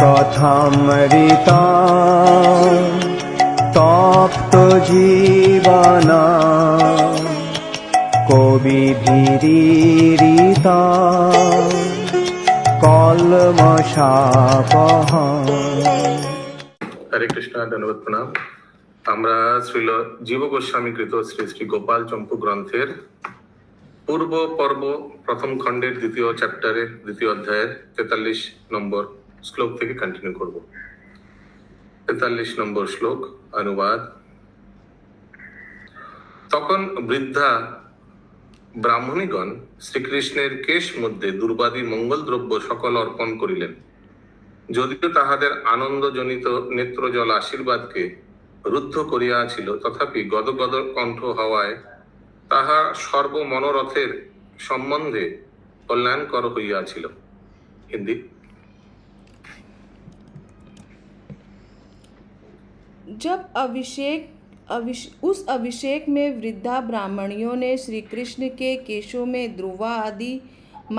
কথামৃতা তপ্ত জীবনা কবি ভীরিতা কলমশাপহা। হরে কৃষ্ণ, ধন্যবাদ, প্রণাম। আমরা শ্রীল জীব গোস্বামী কৃত শ্রী শ্রী গোপাল চম্পু গ্রন্থের পূর্ব পর্ব প্রথম খণ্ডের দ্বিতীয় চ্যাপ্টারে দ্বিতীয় অধ্যায়ের 43 নম্বর শ্লোক থেকে কন্টিনিউ করব। 43 নম্বর শ্লোক অনুবাদ। তখন বৃদ্ধা ব্রাহ্মণীগণ শ্রীকৃষ্ণের কেশ মধ্যে দুর্বাদী মঙ্গল দ্রব্য সকল অর্পণ করিলেন। যদিও তাহাদের আনন্দজনিত নেত্রজল আশীর্বাদকে রুদ্ধ করিয়াছিল, তথাপি গদগদ কণ্ঠ হওয়ায় তাহা সর্বমনোরথের সম্বন্ধে কল্যাণকর হইয়াছিল। হিন্দি। जब उस अभिषेक में वृद्धा ब्राह्मणियों ने श्री कृष्ण के केशों में ध्रुवा आदि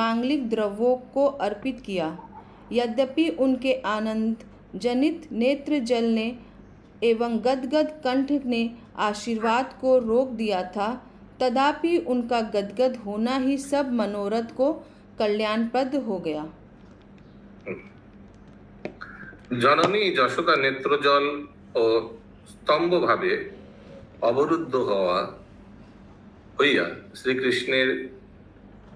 मांगलिक द्रव्यों को अर्पित किया, यद्यपि उनके आनंद जनित नेत्र जल ने एवं गदगद कंठ ने आशीर्वाद को रोक दिया था, तथापि उनका गदगद होना ही सब मनोरथ को कल्याणप्रद हो गया। জননী যশোদা নেত্রজল ও স্তম্ভ ভাবে অবরুদ্ধ হইয়া শ্রীকৃষ্ণের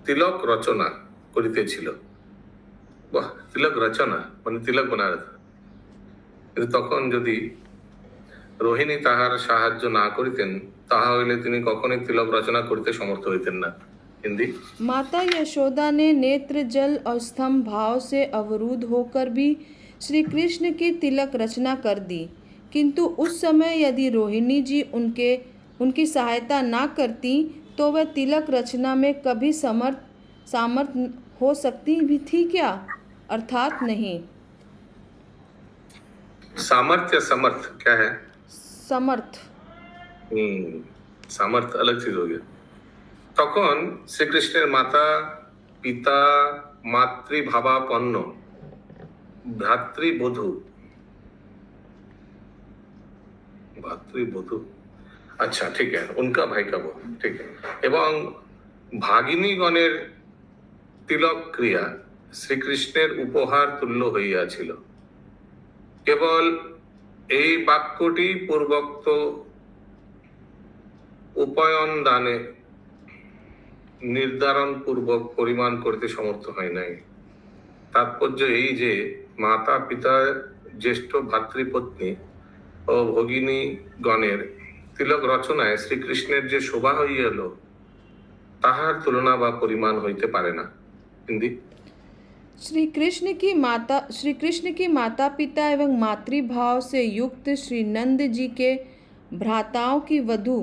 তিলক রচনা করিতেছিল। বাহ, তিলক রচনা মানে তিলক বানার। কিন্তু তখন যদি রোহিণী তাহার সাহায্য না করিতেন, তাহা হইলে তিনি কখনোই তিলক রচনা করিতে সমর্থ হইতেন না। हिंदी। माता यशोदा ने नेत्र जल और स्तंभ भाव से अवरुद्ध होकर भी श्री कृष्ण की तिलक रचना कर दी, किंतु उस समय यदि रोहिणी जी उनकी सहायता ना करती तो वह तिलक रचना में कभी सामर्थ हो सकती भी थी क्या? अर्थात नहीं। सामर्थ्य समर्थ क्या है? समर्थ। सामर्थ अलग चीज हो गया। তখন শ্রীকৃষ্ণের মাতা পিতা মাতৃভাবাপন্ন ভ্রাতৃবধূ আচ্ছা ঠিক है, उनका भाई का वो ठीक है, এবং ভাগিনীগণের তিলক ক্রিয়া শ্রীকৃষ্ণের উপহার তুল্য হইয়াছিল। কেবল এই বাক্যটি পূর্বোক্ত উপায়ন দানে নির্ধারণ পূর্বক পরিমাণ করতে সমর্থ হয় নাই। তাৎপর্য এই যে মাতা পিতা জ্যেষ্ঠ ভাতৃপত্নী ও ভগিনী গণের তিলক রচনায় শ্রীকৃষ্ণের যে শোভা হইয়াল, তাহার তুলনা বা পরিমাণ হইতে পারে না। হিন্দি। श्री कृष्ण की माता पिता एवं मातृभाव से युक्त श्री नंद जी के भ्राताओं की वधू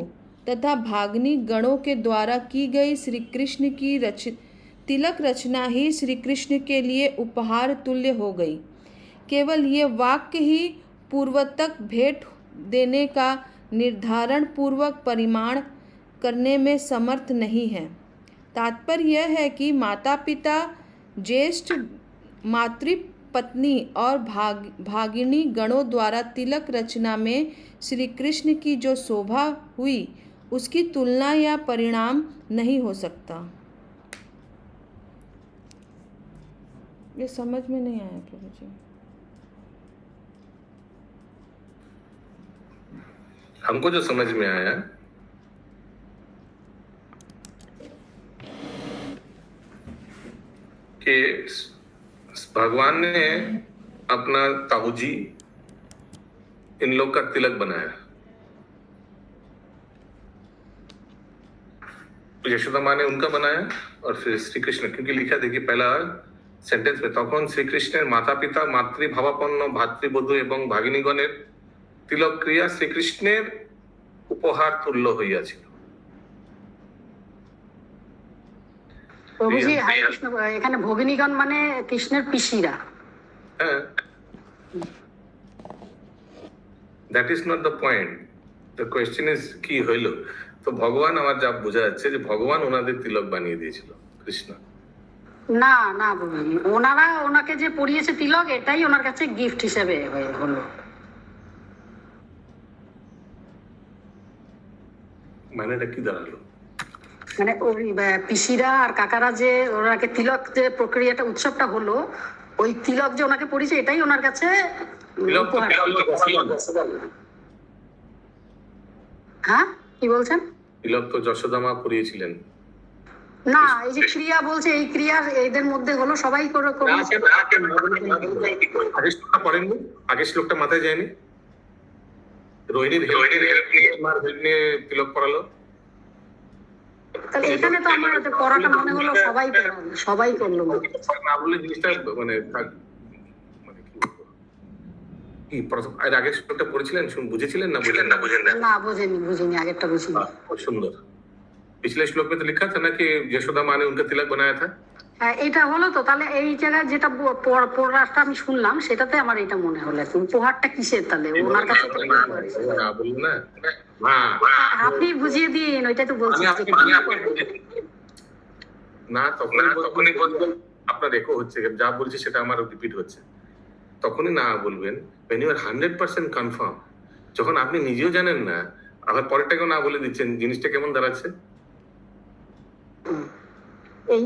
तथा भागनी गणों के द्वारा की गई श्री कृष्ण की तिलक रचना ही श्री कृष्ण के लिए उपहार तुल्य हो गई। केवल ये वाक्य ही पूर्वतक भेंट देने का निर्धारण पूर्वक परिमाण करने में समर्थ नहीं है। तात्पर्य यह है कि माता पिता ज्येष्ठ मातृपत्नी और भागिनी गणों द्वारा तिलक रचना में श्री कृष्ण की जो शोभा हुई, उसकी तुलना या परिणाम नहीं हो सकता। ये समझ में नहीं आया प्रभु जी। हमको जो समझ में आया कि भगवान ने अपना ताऊजी इन लोग का तिलक बनाया। यशोदा माँ ने उनका बनाया और फिर श्री कृष्ण, क्योंकि लिखा देखिए पहला सेंटेंस में, তখন শ্রীকৃষ্ণের মাতা পিতা মাতৃভাবাপন্ন ভাতৃবধূ এবং ভাগিনীগণের তিলক ক্রিয়া শ্রীকৃষ্ণের উপহার তুল্য হইয়াছিল। প্রভুজি হরে কৃষ্ণ, এখানে ভগিনীগণ মানে কৃষ্ণের পিসিরা। হ্যাঁ, that is not the point. The question is কি হইল। তো ভগবান আমার যা বোঝা যাচ্ছে যে ভগবান ওনাদের তিলক বানিয়ে দিয়েছিল কৃষ্ণ। না না বলিনি, ওনারা ওনাকে যে পরিয়েছে তিলক এটাই ওনার কাছে গিফট হিসেবে হলো। মানেটা কি দাঁড়ালো? মানে ওই পিসিরা আর কাকারা যে ওনাকে তিলক যে প্রক্রিয়াটা উৎসবটা হলো, ওই তিলক যে ওনাকে পরিয়েছে এটাই ওনার কাছে তিলক তো উপহার। কেবল হ্যাঁ কি বলছেন? তিলক তো যশোদামা পরিয়েছিলেন। না, এই যে ক্রিয়া বলছে, এই ক্রিয়া এদের মধ্যে হলো, সবাই করে আগের শ্লোকটা পড়েননি? আগের শ্লোকটা মাথায় যায়নি? রোহিণীর হেল্প নিয়ে তিলক পড়ালো। তাহলে এখানে তো আমার পড়াটা মনে হলো সবাই করলো। না বললে জিনিসটা মানে মানে কি বলবো? কি প্রথম আর আগের শ্লোকটা পড়েছিলেন, বুঝেছিলেন না? বুঝেন না? না বুঝিনি, আগেরটা বুঝিনি। बहुत सुंदर। पिछले श्लोक में तो लिखा था ना कि यशोदा माँ ने उनका तिलक बनाया था। হ্যাঁ, এটা হলো তো। তাহলে এই জায়গায় যেটা পড়াটা আমি শুনলাম সেটাতে আমার এটা মনে হলো উপহারটা কিসের, তাহলে ওনার কাছে তো বলুন না, হ্যাঁ আপনি বুঝিয়ে দিন, ওইটা তো বলছি না। তখনই বলবেন, আপনার রেকো হচ্ছে, যা বলছি সেটা আমার রিপিট হচ্ছে, তখনই না বলবেন when you are 100% কনফার্ম। যখন আপনি নিজেও জানেন না, আবার পরেরটাকেও না বলে দিচ্ছেন, জিনিসটা কেমন দাঁড়াচ্ছে? এই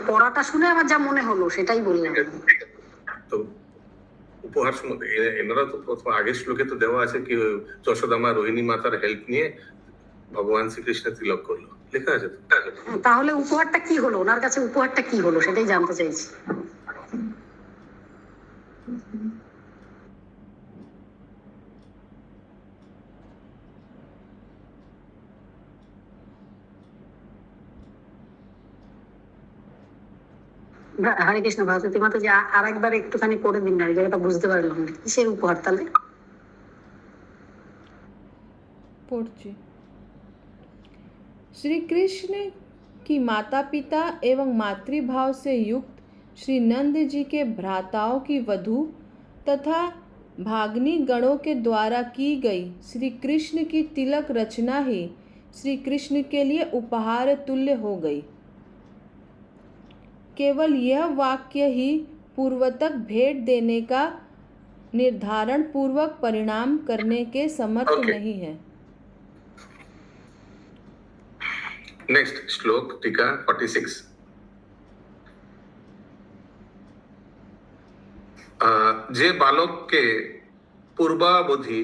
পড়াটা শুনে আমার যা মনে হলো সেটাই বললাম। তো উপহার সম্বন্ধে এনারা তো প্রথম আগের শ্লোকে তো দেওয়া আছে কি যশোদামা রোহিণী মাতার হেল্প নিয়ে ভগবান শ্রীকৃষ্ণের তিলক করলো, লেখা আছে তো। তাহলে উপহারটা কি হলো, ওনার কাছে উপহারটা কি হলো সেটাই জানতে চাইছি। হরে কৃষ্ণ। ভারতী মাতা যে আর একবার একটুখানি করে দিন না, এই জায়গাটা বুঝতে পারলাম না কিসের উপহার তাহলে। पढ़ছি। श्री कृष्ण की माता पिता एवं मातृभाव से युक्त श्री नंद जी के भ्राताओं की वधू तथा भाग्नी गणों के द्वारा की गई श्री कृष्ण की तिलक रचना ही श्री कृष्ण के लिए उपहार तुल्य हो गई। केवल यह वाक्य ही पूर्वतक भेंट देने का निर्धारण पूर्वक परिणाम करने के समर्थ नहीं है। नेक्स्ट श्लोक टीका 46। যে বালককে পূর্বাবধি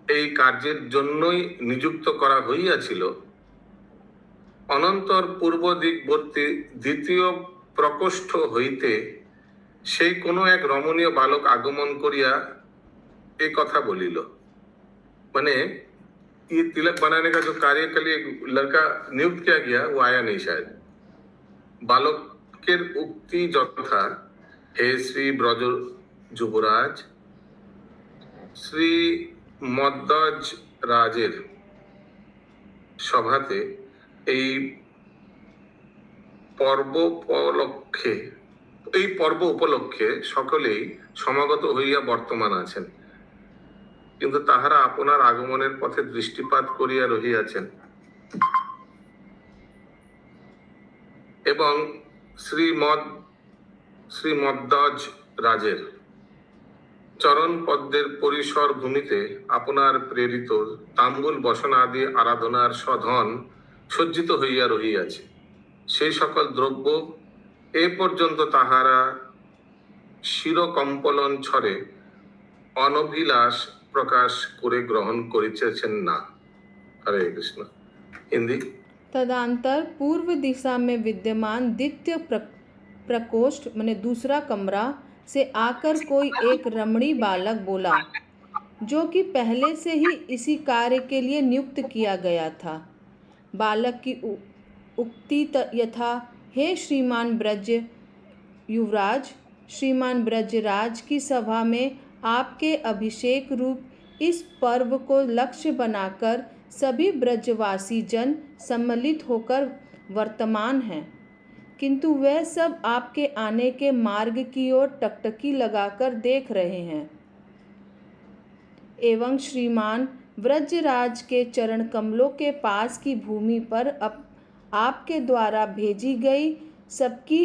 এই কার্যের জন্যই নিযুক্ত করা হইয়াছিল, অনন্তর পূর্ব দিকবর্তী দ্বিতীয় প্রকোষ্ঠ হইতে সেই কোনো এক রমণীয় বালক আগমন করিয়া এ কথা বলিল। মানে ये तिलक बनाने का जो कार्य के लिए लड़का नियुक्त किया गया वो आया नहीं शायद। बालकेर उक्ति যথা, হে শ্রী ব্রজ যুবরাজ শ্রী মদ্দজ রাজের সভাতে এই পর্ব উপলক্ষে সকলেই সমাগত হইয়া বর্তমান আছেন, কিন্তু তাহারা আপনার আগমনের পথে দৃষ্টিপাত করিয়া রহিয়াছেন এবং শ্রীমদ্দজ রাজের চরণ পদ্মের পরিসর ভূমিতে আপনার প্রেরিত তাম্বুল বসনাদি আরাধনার সধন সজ্জিত হইয়া রহিয়াছে। সেই সকল দ্রব্য এ পর্যন্ত তাহারা শিরকম্পলন ছড়ে অনভিলাষ प्रकाश करे ग्रहण करिতেছেন না। हरे कृष्ण। हिंदी। तदंतर पूर्व दिशा में विद्यमान द्वितीय प्रकोष्ठ माने दूसरा कमरा से आकर कोई एक रमणी बालक बोला, जो कि पहले से ही इसी कार्य के लिए नियुक्त किया गया था। बालक की उक्ति यथा, हे श्रीमान ब्रज युवराज, श्रीमान ब्रजराज की सभा में आपके अभिषेक रूप इस पर्व को लक्ष्य बनाकर सभी ब्रजवासी जन सम्मिलित होकर वर्तमान हैं, किंतु वह सब आपके आने के मार्ग की ओर टकटकी लगाकर देख रहे हैं एवं श्रीमान ब्रजराज के चरण कमलों के पास की भूमि पर आपके द्वारा भेजी गई सबकी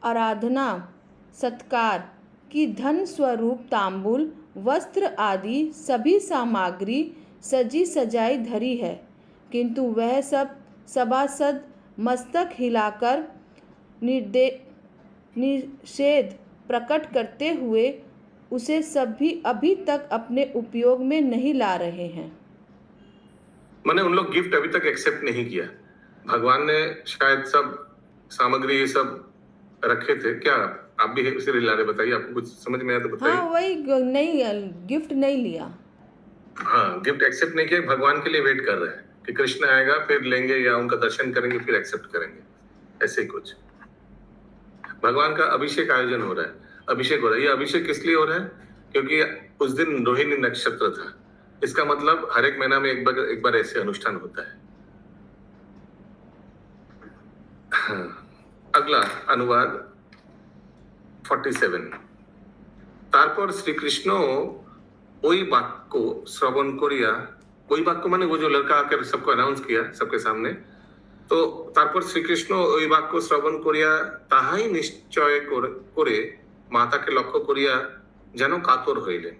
आराधना सत्कार की धन स्वरूप तांबूल वस्त्र आदि सभी सामग्री सजी सजाई धरी है, किंतु वह सब सभासद मस्तक हिलाकर निषेध प्रकट करते हुए उसे सभी अभी तक अपने उपयोग में नहीं ला रहे हैं। मैंने उन लोग गिफ्ट अभी तक एक्सेप्ट नहीं किया। भगवान ने शायद सब सामग्री ये सब रखे थे क्या? आप भी उसे ला रहे, बताइए, आपको कुछ समझ में आया तो बताइए। हाँ, वही नहीं, गिफ्ट नहीं लिया। हाँ, गिफ्ट एक्सेप्ट नहीं किया, भगवान के लिए वेट कर रहे हैं कि कृष्ण आएगा फिर लेंगे या उनका दर्शन करेंगे फिर एक्सेप्ट करेंगे, ऐसे ही कुछ। भगवान का अभिषेक आयोजन हो रहा है, अभिषेक हो रहा है। ये अभिषेक किस लिए हो रहा है? क्योंकि उस दिन रोहिणी नक्षत्र था। इसका मतलब हर एक महीना में एक बार ऐसे अनुष्ठान होता है। अगला अनुवाद 47। तारपर श्री कृष्ण ওই বাক্য শ্রবণ করিয়া, ওই বাক্য মানে वो जो लड़का आकर सबको अनाउंस किया सबके सामने, तो তারপর শ্রীকৃষ্ণ ওই বাক্য শ্রবণ করিয়া তাহাই নিশ্চয় করে মাতাকে লক্ষ্য করিয়া যেন কাতর হইলেন।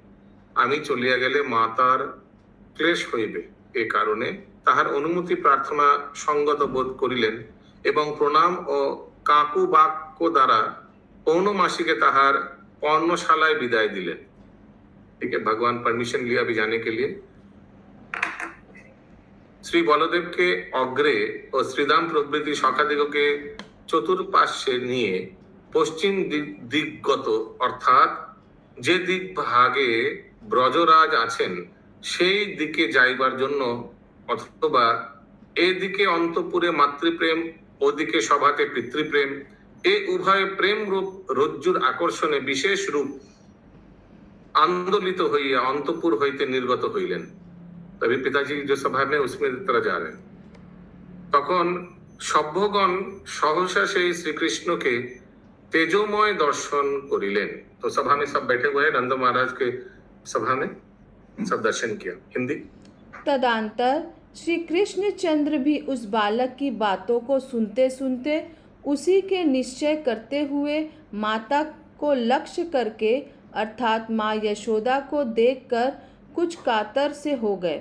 আমি চলিয়া গেলে মাতার ক্লেশ হইবে, এ কারণে তাহার অনুমতি প্রার্থনা সঙ্গত বোধ করিলেন এবং প্রণাম ও কাকু বাক্য দ্বারা পৌর্ণমাসীকে তাহার পর্ণশালায় বিদায় দিলেন। ठीक है, भगवान परमिशन लिया अभी जाने के लिए। श्री बलदेव के अग्रे और श्रीदाम प्रभृति सखादिगके चतुर्पार्श्वे निये पश्चिम दिग्गत अर्थात जे दिक भागे ब्रजराज आছেন সেই দিকে যাইবার জন্য অথবা এদিকে অন্তপুরে মাতৃপ্রেম ওদিকে সভাতে পিতৃপ্রেম এই উভয় প্রেম রূপ রজ্জুর আকর্ষণে বিশেষ রূপ आंदोलित হইয়া অন্তপুর হইতে নির্গত হইলেন। তবে পিতাজি যে সভা में उसमें तरह जा रहे हैं। তখন সভ্যগণ সহসা সেই শ্রীকৃষ্ণকে तेजोमय दर्शन करिलेन। तो सभा में सब बैठे हुए हैं, नंद महाराज के सभा में सब दर्शन किया। हिंदी। तदंतर श्री कृष्णचंद्र भी उस बालक की बातों को सुनते सुनते उसी के निश्चय करते हुए माता को लक्ष्य करके अर्थात माँ यशोदा को देखकर कुछ कातर से हो गए।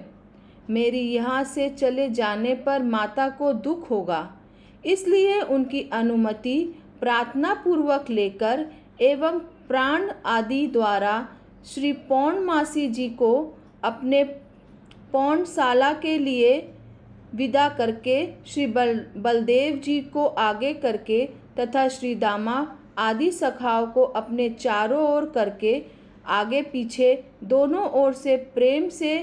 मेरी यहाँ से चले जाने पर माता को दुख होगा, इसलिए उनकी अनुमति प्रार्थना पूर्वक लेकर एवं प्राण आदि द्वारा श्री पौर्णमासी जी को अपने पौर्णशाला के लिए विदा करके श्री बलदेव जी को आगे करके तथा श्री दामा आदि सखाओं को अपने चारों ओर करके आगे पीछे दोनों ओर से प्रेम से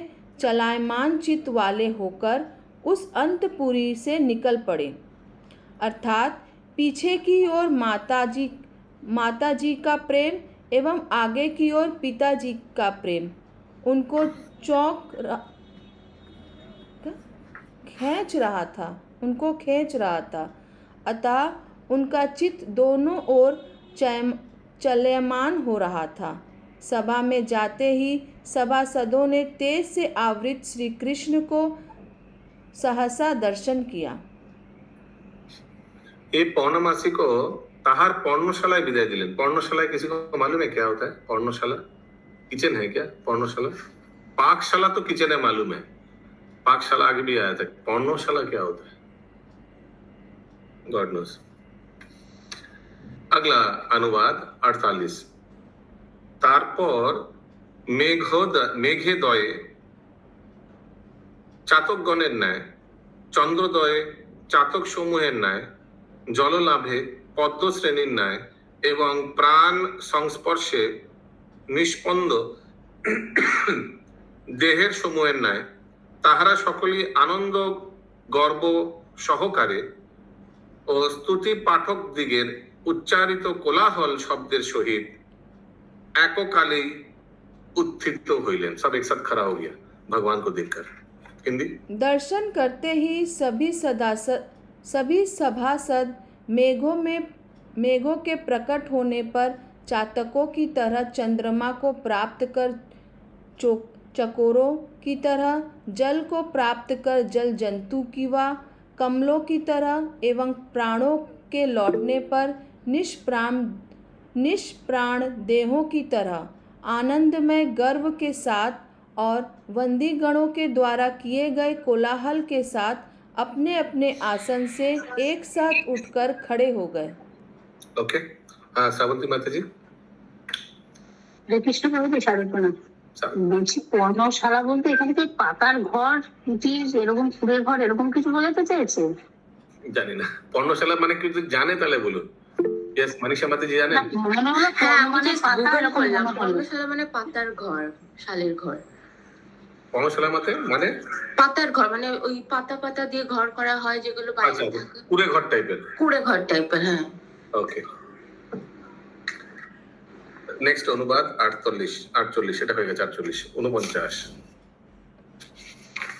चलायमान चित्त वाले होकर उस अंतपुरी से निकल पड़े। अर्थात पीछे की ओर माता जी का प्रेम एवं आगे की ओर पिताजी का प्रेम उनको खींच रहा था। अतः उनका चित्त दोनों ओर चलयमान हो रहा था। सभा में जाते ही सभासदों ने तेज से आवृत श्री कृष्ण को सहसा दर्शन किया। ये पौर्णमासी को ताहार पर्णशाला विदाय दिलेन। पर्णशाला किसी को मालूम है क्या होता है? पर्णशाला किचन है क्या? पर्णशाला पाकशाला तो किचन है, मालूम है, पाकशाला आगे भी आया था। पर्णशाला क्या होता है? God knows. अगला अनुवाद 48। तारपर मेघेदये चातकगণের ন্যায় চন্দ্রোদয়ে চাতক সমূহের ন্যায় জললাভে পদ্ম শ্রেণীর ন্যায় এবং প্রাণ সংস্পর্শে নিষ্পন্দ দেহের সমূহের ন্যায় তাহারা সকলেই আনন্দ গর্ব সহকারে ও স্তুতি পাঠক দিগের उच्चारित कोलाहल शब्देर सहित एककाले उत्थित होइलेन। सब एक साथ खड़ा हो गया भगवान को देखकर। हिंदी। दर्शन करते ही सभी सभासद मेघों के प्रकट होने पर चातकों की तरह चंद्रमा को प्राप्त कर चकोरों की तरह, जल को प्राप्त कर जल जंतु की वा कमलों की तरह एवं प्राणों के लौटने पर निष्प्राण देहों की तरह आनंदमय गर्व के साथ और वंदी गणों के द्वारा किए गए कोलाहल के साथ अपने अपने आसन से एक साथ उठकर खड़े हो गए। ओके, हाँ श्रावंती माता जी। হরে কৃষ্ণ প্রভু, সাধক প্রণাম। বলছি পর্ণশালা বলতে এখানে কি পাতার ঘর, কুটির, এরকম ফুলের ঘর, এরকম কিছু বোঝাতে চেয়েছে? জানি না পর্ণশালা মানে কি, যদি জানে তাহলে বলুন। ইয়েস, মনীষা মাতা জি জানেন? মনে হলো হ্যাঁ, পর্ণ আমি মানে জাস্ট পাতা, গুগল এরকম করলাম মনে হলো। পর্ণশালা মানে পাতার ঘর, শালের ঘর। পর্ণশালা মাতে মানে পাতার ঘর মানে ওই পাতা পাতা দিয়ে ঘর করা হয় যেগুলো আচ্ছা বাইরে আচ্ছা, থাকে, কুড়ে ঘর টাইপের। কুড়ে ঘর টাইপের। হ্যাঁ, ওকে, নেক্সট অনুবাদ 48 এটা হয়ে গেছে। 48 49।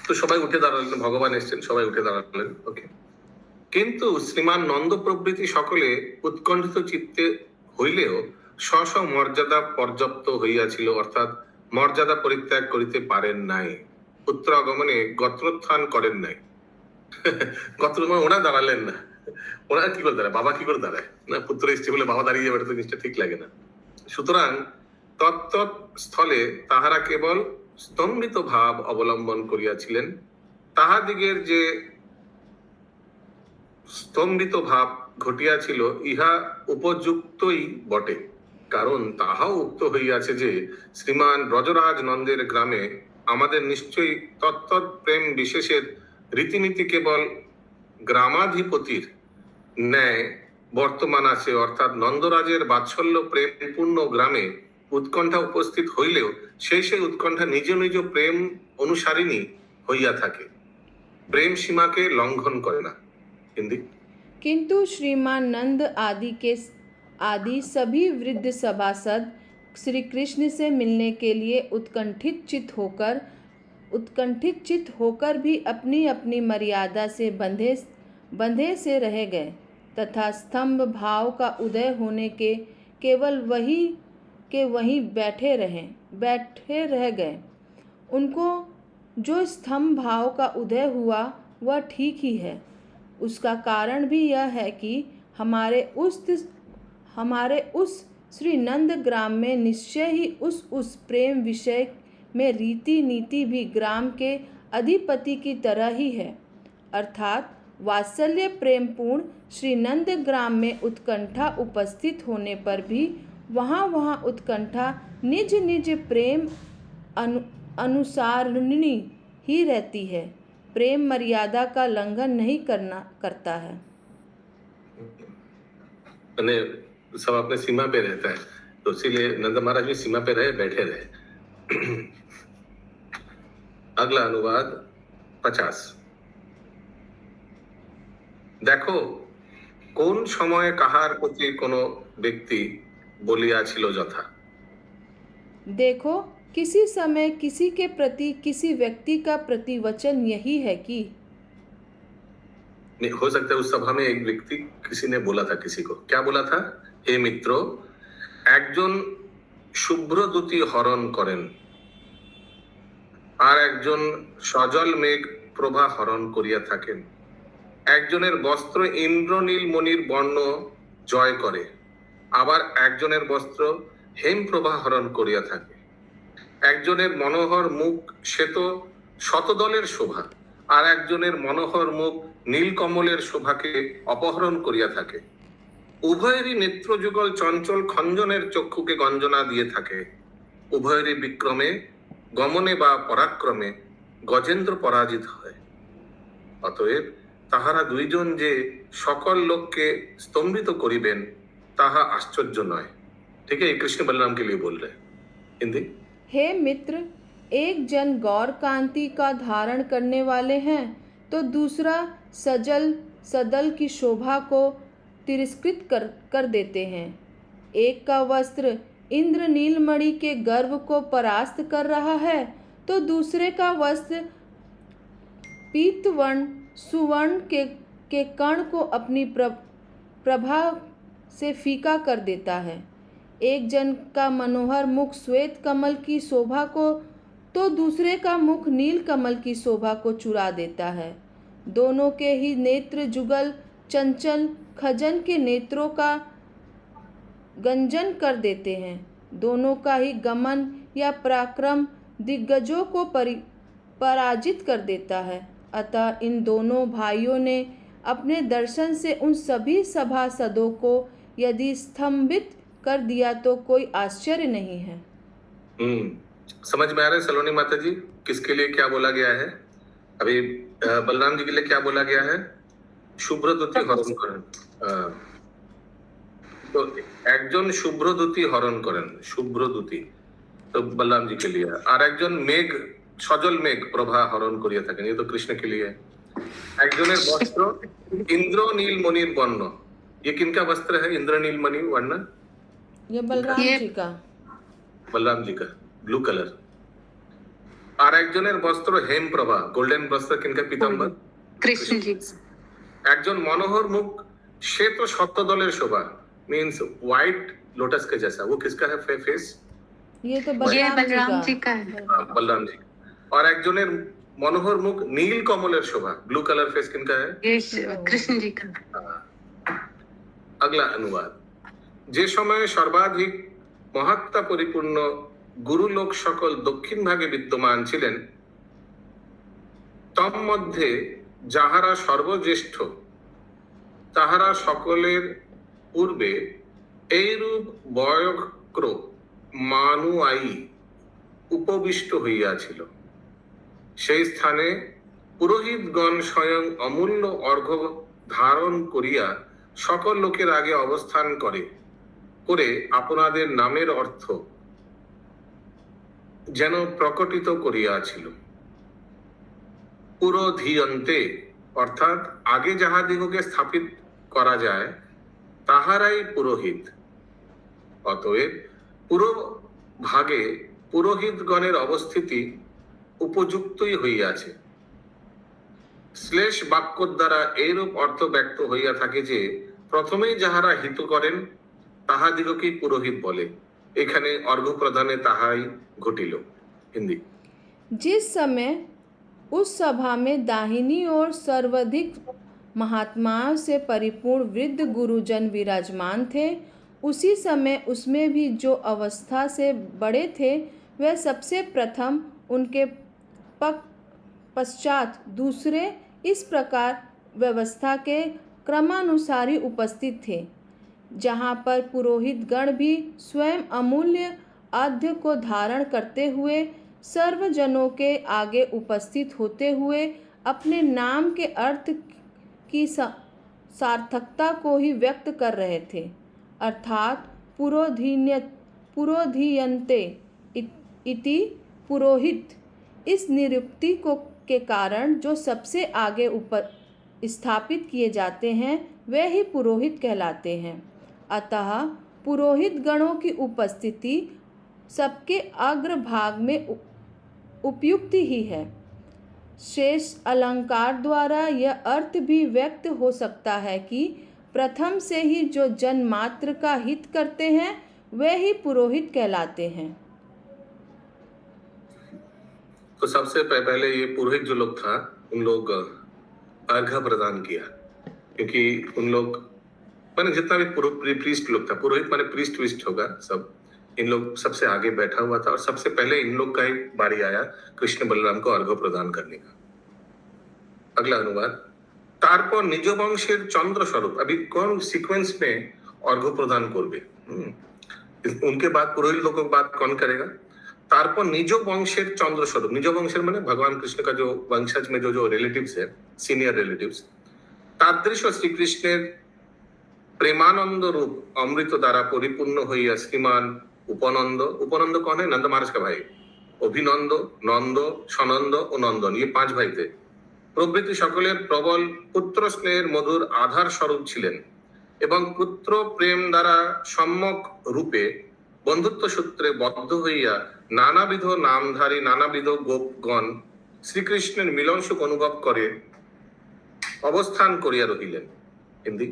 তো সবাই উঠে দাঁড়ালেন, ভগবান এসেছেন, সবাই উঠে দাঁড়ালেন। ওকে, কিন্তু শ্রীমান নন্দ প্রভৃতি সকলে উৎকণ্ঠিত চিত্তে হইলেও স্ব স্ব মর্যাদা পর্যাপ্ত হইয়াছিল, অর্থাৎ মর্যাদা পরিত্যাগ করিতে পারেন নাই, পুত্র আগমনে গোত্রোত্থান করেন নাই। গোত্র মানে ওরা দাঁড়ালেন না। ওরা কি করে দাঁড়ায়? বাবা কি করে দাঁড়ায় না? পুত্র এসছে বলে বাবা দাঁড়িয়ে যাবে, এটা তো জিনিসটা ঠিক লাগে না। সুতরাং তত্ত্ব স্থলে তাহারা কেবল স্তম্ভিত ভাব অবলম্বন করিয়াছিলেন। তাহাদিগের যে স্তম্ভিত ভাব ঘটিয়াছিল ইহা উপযুক্তই বটে, কারণ তাহাও উক্ত হইয়াছে যে শ্রীমান ব্রজরাজ নন্দের গ্রামে আমাদের নিশ্চয়ই তত্ত্ব প্রেম বিশেষের রীতিনীতি কেবল গ্রামাধিপতির ন্যায় বর্তমান আছে, অর্থাৎ নন্দরাজের বাৎসল্য প্রেমপূর্ণ গ্রামে উৎকণ্ঠা উপস্থিত হইলেও সেই উৎকণ্ঠা নিজ নিজ প্রেম অনুসারিণী হইয়া থাকে, প্রেম সীমাকে লঙ্ঘন করে না। हिंदी। किंतु श्रीमान नंद आदि सभी वृद्ध सभासद श्री कृष्ण से मिलने के लिए उत्कंठित चित्त होकर भी अपनी अपनी मर्यादा से बंधे से रह गए तथा स्तंभ भाव का उदय होने के केवल वहीं बैठे रह गए। उनको जो स्तंभ भाव का उदय हुआ वह ठीक ही है। उसका कारण भी यह है कि हमारे उस श्री नंद ग्राम में निश्चय ही उस प्रेम विषय में रीति नीति भी ग्राम के अधिपति की तरह ही है, अर्थात वात्सल्य प्रेमपूर्ण श्री नंद ग्राम में उत्कंठा उपस्थित होने पर भी वहाँ उत्कंठा निज निज प्रेम अनुसारिणी ही रहती है, प्रेम मर्यादा का लंघन नहीं करता है। सब अपने सीमा पे रहता है, तो इसीलिए नंद महाराज भी सीमा पे रहे, बैठे रहे। अगला अनुवाद 50। देखो কোন সময়ে কাহার প্রতি কোনো ব্যক্তি বলিয়াছিল যথা। देखो किसी समय किसी के प्रति किसी व्यक्ति का प्रतिवचन यही है कि, हो सकता है उस सभा में एक व्यक्ति किसी ने बोला था किसी को, क्या बोला था? हे मित्रों, একজন শুভ্রদূতী হরণ করেন আর একজন সজল মেঘ প্রভা হরণ করিয়া থাকেন। একজনের বস্ত্র ইন্দ্রনীল মণির বর্ণ জয় করে, আবার একজনের বস্ত্র হেমপ্রভা হরণ করিয়া থাকে। একজনের মনোহর মুখ শ্বেত শতদলের শোভা, আর একজনের মনোহর মুখ নীলকমলের শোভাকে অপহরণ করিয়া থাকে। উভয়েরই নেত্রযুগল চঞ্চল খঞ্জনের চক্ষুকে গঞ্জনা দিয়ে থাকে। উভয়েরই বিক্রমে গমনে বা পরাক্রমে গজেন্দ্র পরাজিত হয়। অতএব তাহারা দুইজন যে সকল লোককে স্তম্ভিত করিবেন তাহা आश्चर्य नय। ठीक है, कृष्ण बलराम के लिए बोल रहे हैं। हिंदी। हे मित्र, एक जन गौर कांति का धारण करने वाले हैं तो दूसरा सदल की शोभा को तिरस्कृत कर देते हैं। एक का वस्त्र इंद्र नीलमणि के गर्व को परास्त कर रहा है तो दूसरे का वस्त्र पीतवर्ण सुवर्ण के कण को अपनी प्रभा से फीका कर देता है। एक जन का मनोहर मुख श्वेत कमल की शोभा को तो दूसरे का मुख नील कमल की शोभा को चुरा देता है। दोनों के ही नेत्र जुगल चंचल खजन के नेत्रों का गंजन कर देते हैं। दोनों का ही गमन या पराक्रम दिग्गजों को पराजित कर देता है। अतः इन दोनों भाइयों ने अपने दर्शन से उन सभी सभासदों को यदि स्तंभित कर दिया तो कोई आश्चर्य नहीं है। समझ में आ रहा है सलोनी माता जी किसके लिए क्या बोला गया है? अभी बलराम जी के लिए क्या बोला गया है? शुभ्रदूती हरण करें। तो একজন শুভ্রদূতি হরণ করেন, শুভ্রদূতি तो बलराम जी के लिए, और একজন মেঘ সজল মেঘ প্রভা হরণ করিয়া থাকেন, ये तो कृष्ण के लिए। একজনের বস্ত্র इंद्र नीलमणिर वर्ण, ये किनका वस्त्र है? इंद्र नीलमणि वर्ण, ये बलराम जी का, बलराम जी का ब्लू कलर। আর একজনের বস্ত্র হেম প্রভা, গোল্ডেন বস্ত্র, किनका? पीताम्बर, कृष्ण जी। একজন মনোহর মুখ শ্বেত শতদলের শোভা, मीन्स व्हाइट लोटस के जैसा, वो किसका है फेस? ये तो बलराम जी का है। बलराम जी। और একজনের মনোহর মুখ নীল কমলের শোভা, ब्लू कलर फेस, किनका है? ये कृष्ण जी का। अगला अनुवाद। যে সময়ে সর্বাধিক মহাত্মা পরিপূর্ণ গুরুলোক সকল দক্ষিণ ভাগে বিদ্যমান ছিলেন, তন্মধ্যে যাহারা সর্বজ্যেষ্ঠ তাহারা সকলের পূর্বে এইরূপ বয়ক্র মানুয়ায়ী উপবিষ্ট হইয়াছিল। সেই স্থানে পুরোহিতগণ স্বয়ং অমূল্য অর্ঘ্য ধারণ করিয়া সকল লোকের আগে অবস্থান করে আপনাদের নামের অর্থ যেন প্রকটিত করিয়াছিল। পুরোধিয়ন্তে অর্থাৎ আগে যাহাদিগকে স্থাপিত করা যায় তাহারাই পুরোহিত। অতএব পুরো ভাগে পুরোহিতগণের অবস্থিতি উপযুক্তই হইয়াছে। শ্লেষ বাক্য দ্বারা এইরূপ অর্থ ব্যক্ত হইয়া থাকে যে প্রথমেই যাহারা হিত করেন তাহাদিগকেই পুরোহিত বলে। এখানে अर्घ्य प्रदाने ताहाई घटिल। हिंदी। जिस समय उस सभा में दाहिनी ओर सर्वाधिक महात्माओं से परिपूर्ण वृद्ध गुरुजन विराजमान थे, उसी समय उसमें भी जो अवस्था से बड़े थे वह सबसे प्रथम, उनके पश्चात दूसरे, इस प्रकार व्यवस्था के क्रमानुसार ही उपस्थित थे। जहाँ पर पुरोहित गण भी स्वयं अमूल्य आद्य को धारण करते हुए सर्वजनों के आगे उपस्थित होते हुए अपने नाम के अर्थ की सार्थकता को ही व्यक्त कर रहे थे, अर्थात पुरोधियन्ते इति पुरोहित। इस निरुक्ति के कारण जो सबसे आगे ऊपर स्थापित किए जाते हैं वे ही पुरोहित कहलाते हैं। अतः पुरोहित गणों की उपस्थिति सबके अग्रभाग में उपयुक्त ही है। शेष अलंकार द्वारा यह अर्थ भी व्यक्त हो सकता है कि प्रथम से ही जो जन मात्र का हित करते हैं वे ही पुरोहित कहलाते हैं। तो सबसे पहले ये पुरोहित जो लोग था उन लोग अर्घ्य प्रदान किया, क्योंकि उन लोग माने जितना भी प्रीस्ट लोग था, पुरोहित माने प्रीस्ट विस्ट होगा सब, इन लोग सबसे आगे बैठा हुआ था और सबसे पहले इन लोग का ही बारी आया कृष्ण बलराम को अर्घ्य प्रदान करने का। अगला अनुवाद। तारपर निज वंशेर चंद्र स्वरूप, अभी कौन सीक्वेंस में अर्घ्य प्रदान करबे, उनके बाद पुरोहित लोगों के बाद कौन करेगा? तारपर निज वंशेर चंद्र स्वरूप, निज वंशेर माने भगवान कृष्ण का जो वंशज में जो रिलेटिव्स है, सीनियर रिलेटिव्स, तादृश श्री कृष्णेर प्रेमानंद रूप अमृत द्वारा परिपूर्ण हইয়া श्रीमान उपनंद, उपनंद कौन है? नंद महाराज का भाई। अभिनंद, नंद, सनंद और नंदन, ये 5 भाई थे। प्रभृति सकलेर प्रबल पुत्र स्नेहेर मधुर आधार स्वरूप छिलेन एवं पुत्र प्रेम द्वारा सम्यक रूपे बंधुत्व सूत्रे बद्ध हইয়া नानाविध नामधारी नानाविध गोपगण श्रीकृष्णेर मिलन सुख अनुभव करे अवस्थान करिया रहिलेन। हिंदी।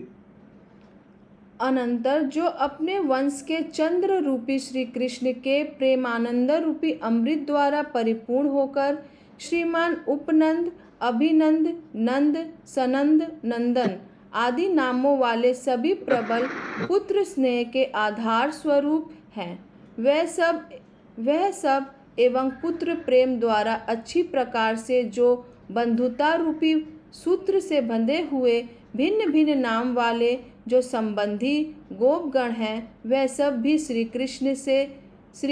अनंतर जो अपने वंश के चंद्र रूपी श्री कृष्ण के प्रेमानंद रूपी अमृत द्वारा परिपूर्ण होकर श्रीमान उपनंद, अभिनंद, नंद, सनंद, नंदन आदि नामों वाले सभी प्रबल पुत्र स्नेह के आधार स्वरूप हैं। वह सब एवं पुत्र प्रेम द्वारा अच्छी प्रकार से जो बंधुता रूपी सूत्र से बंधे हुए भिन्न भिन्न नाम वाले जो संबंधी गोपगण हैं, वह सब भी श्री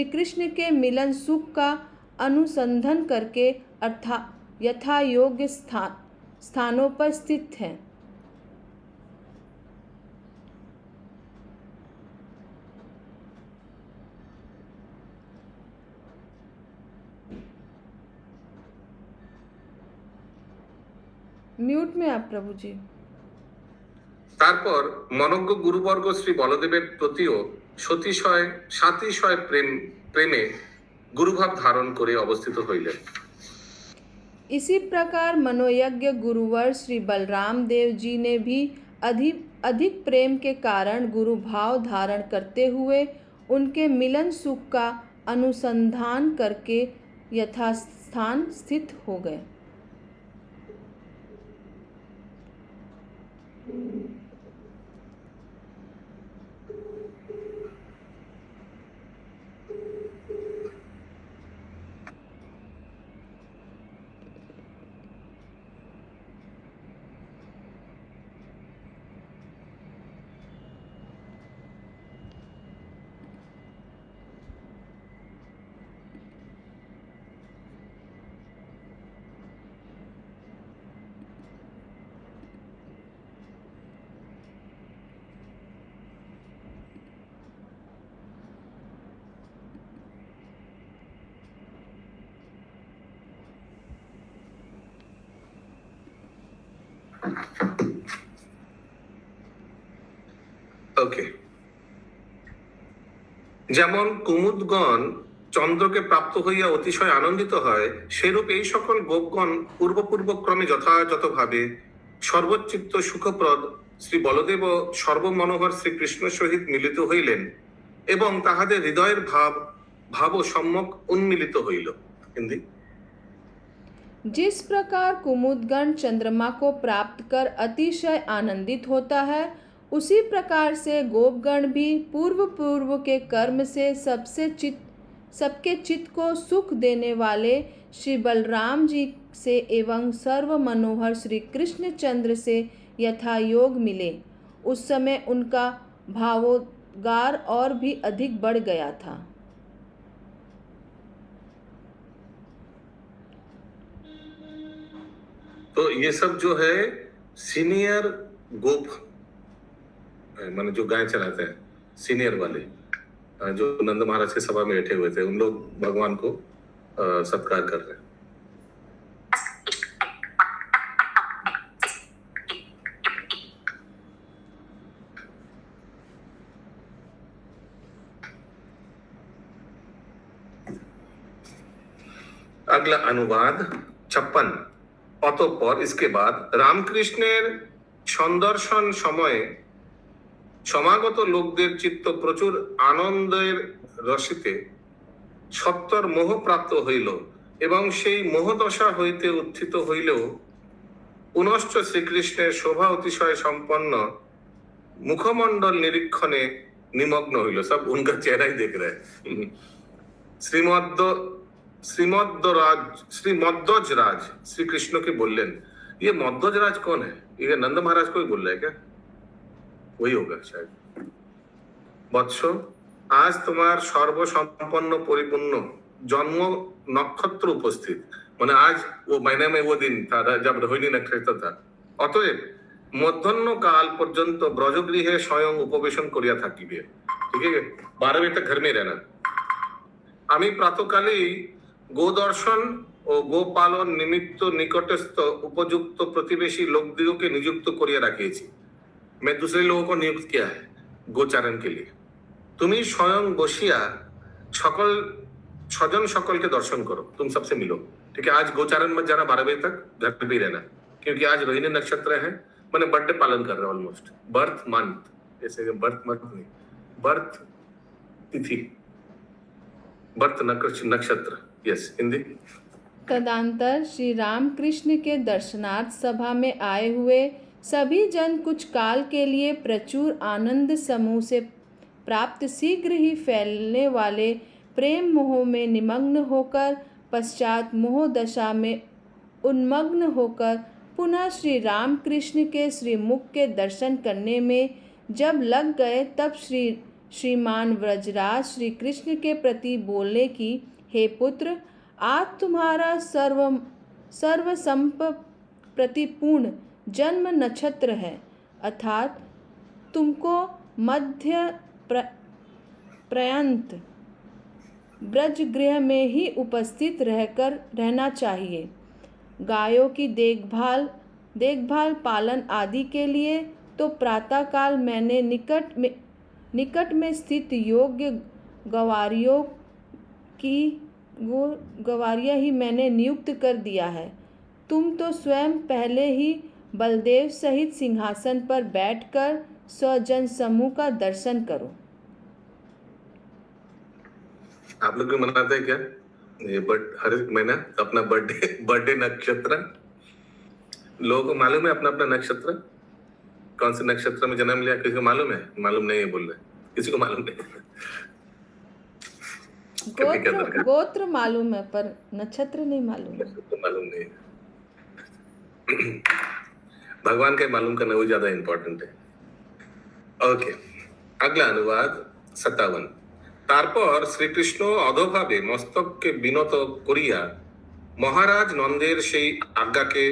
कृष्ण के मिलन सुख का अनुसंधान करके अर्थात यथा योग्य स्थानों पर स्थित हैं। মিউট में आप प्रभु जी। তারপর মনজ্ঞ গুরুবর্গ শ্রী বলদেবের প্রতিও সাতিশয় প্রেমে গুরুভাব ধারণ করে অবস্থিত হইলেন। इसी प्रकार मनोयज्ञ गुरुवर श्री बलराम देव जी ने भी अधिक प्रेम के कारण गुरु भाव धारण करते हुए उनके मिलन सुख का अनुसंधान करके यथास्थान स्थित हो गए। ওকে, যেমন কুমুদগণ চন্দ্রকে প্রাপ্ত হইয়া অতিশয় আনন্দিত হয়, সেরূপ এই সকল গোপগণ পূর্বক্রমে যথাযথভাবে সর্বচিত্ত সুখপ্রদ শ্রী বলদেব সর্বমনোহর শ্রীকৃষ্ণ সহিত মিলিত হইলেন এবং তাহাদের হৃদয়ের ভাবও সম্যক উন্মিলিত হইল। হিন্দি। जिस प्रकार कुमुदगण चंद्रमा को प्राप्त कर अतिशय आनंदित होता है, उसी प्रकार से गोपगण भी पूर्व के कर्म से सबके चित्त को सुख देने वाले श्री बलराम जी से एवं सर्व मनोहर श्री कृष्ण चंद्र से यथा योग मिले। उस समय उनका भावोद्गार और भी अधिक बढ़ गया था। तो ये सब जो है सीनियर गोप माने जो गाय चलाते हैं, सीनियर वाले जो नंद महाराज के सभा में बैठे हुए थे, उन लोग भगवान को सत्कार कर रहे हैं। अगला अनुवाद 56। অতঃপর इसके बाद রামকৃষ্ণের সন্দর্শন সময়ে সমাগত লোকদের চিত্ত প্রচুর আনন্দের রসিতে সত্তর মোহ প্রাপ্ত হইল এবং সেই মোহদশা হইতে উত্থিত হইলেও পুনশ্চ শ্রীকৃষ্ণের শোভা অতিশয় সম্পন্ন মুখমণ্ডল নিরীক্ষণে নিমগ্ন হইল। সব উনকা চেহারাই দেখ रहे हैं। श्रीमद्वज राज श्री कृष्ण के बोलें, ये मध्वज राज कौन है? ये नंद महाराज को ही बोल रहा है क्या? वही होगा शायद। वत्स, आज तुम्हार सर्वसंपन्न परिपूर्ण जन्म नक्षत्र उपस्थित, माने आज वो महीने में वो दिन था जब रोहिणी नक्षत्र था। अतएव मध्याह्न काल पर्यंत ब्रजगृहे स्वयं उपवेशन करिया থাকিবে। ठीक है, 12 बजे तक घर में रहना। আমি প্রাতকালেই গোদর্শন ও গোপালন নিমিত্ত নিকটস্থ উপযুক্ত প্রতিবেশী লোকদিগকে নিযুক্ত করিয়া রাখিয়েছি। मैं दूसरे लोगों को नियुक्त किया है गोचारण के लिए। তুমি স্বয়ং বসিয়া स्वजन सकल के दर्शन करो, तुम सबसे मिलो। ठीक है, आज गोचारण मत जाना, 12 बजे तक घर पे भी रहना, क्योंकि आज रोहिणी नक्षत्र है। मैंने बर्थडे पालन कर रहे हैं ऑलमोस्ट, बर्थ मंथ, जैसे बर्थ मंथ नहीं, बर्थ तिथि, बर्थ नक्षत्र। यस, हिंदी। तदंतर श्री रामकृष्ण के दर्शनार्थ सभा में आए हुए सभी जन कुछ काल के लिए प्रचुर आनंद समूह से प्राप्त शीघ्र ही फैलने वाले प्रेम मोह में निमग्न होकर पश्चात मोह दशा में उन्मग्न होकर पुनः श्री रामकृष्ण के श्रीमुख के दर्शन करने में जब लग गए, तब श्रीमान व्रजराज श्री कृष्ण के प्रति बोलने की, हे पुत्र, आज तुम्हारा सर्वसंप प्रतिपूर्ण जन्म नक्षत्र है, अर्थात तुमको मध्य पर्यंत ब्रजगृह में ही उपस्थित रहना चाहिए। गायों की देखभाल पालन आदि के लिए तो प्रातःकाल मैंने निकट में स्थित योग्य गवारिया ही मैंने नियुक्त कर दिया है। तुम तो स्वयं पहले ही बलदेव सहित सिंहासन पर बैठकर स्वजन समूह का दर्शन करो। आप लोग भी मनाते हैं क्या ये हर एक महीना अपना बर्थडे नक्षत्र? लोगों को मालूम है अपना अपना नक्षत्र, कौन से नक्षत्र में जन्म लिया? किसी को मालूम है? मालूम नहीं है बोल रहे, किसी को मालूम नहीं। गोत्र मालूम है पर नक्षत्र नहीं मालूम है। मालूम नहीं। भगवान का मालूम करना वो ज्यादा इंपॉर्टेंट है। ओके, अगला अनुवाद 57। तारपर श्रीकृष्ण अधोभावे मस्तक के बिনত करिया महाराज नंदेर सेई आज्ञाके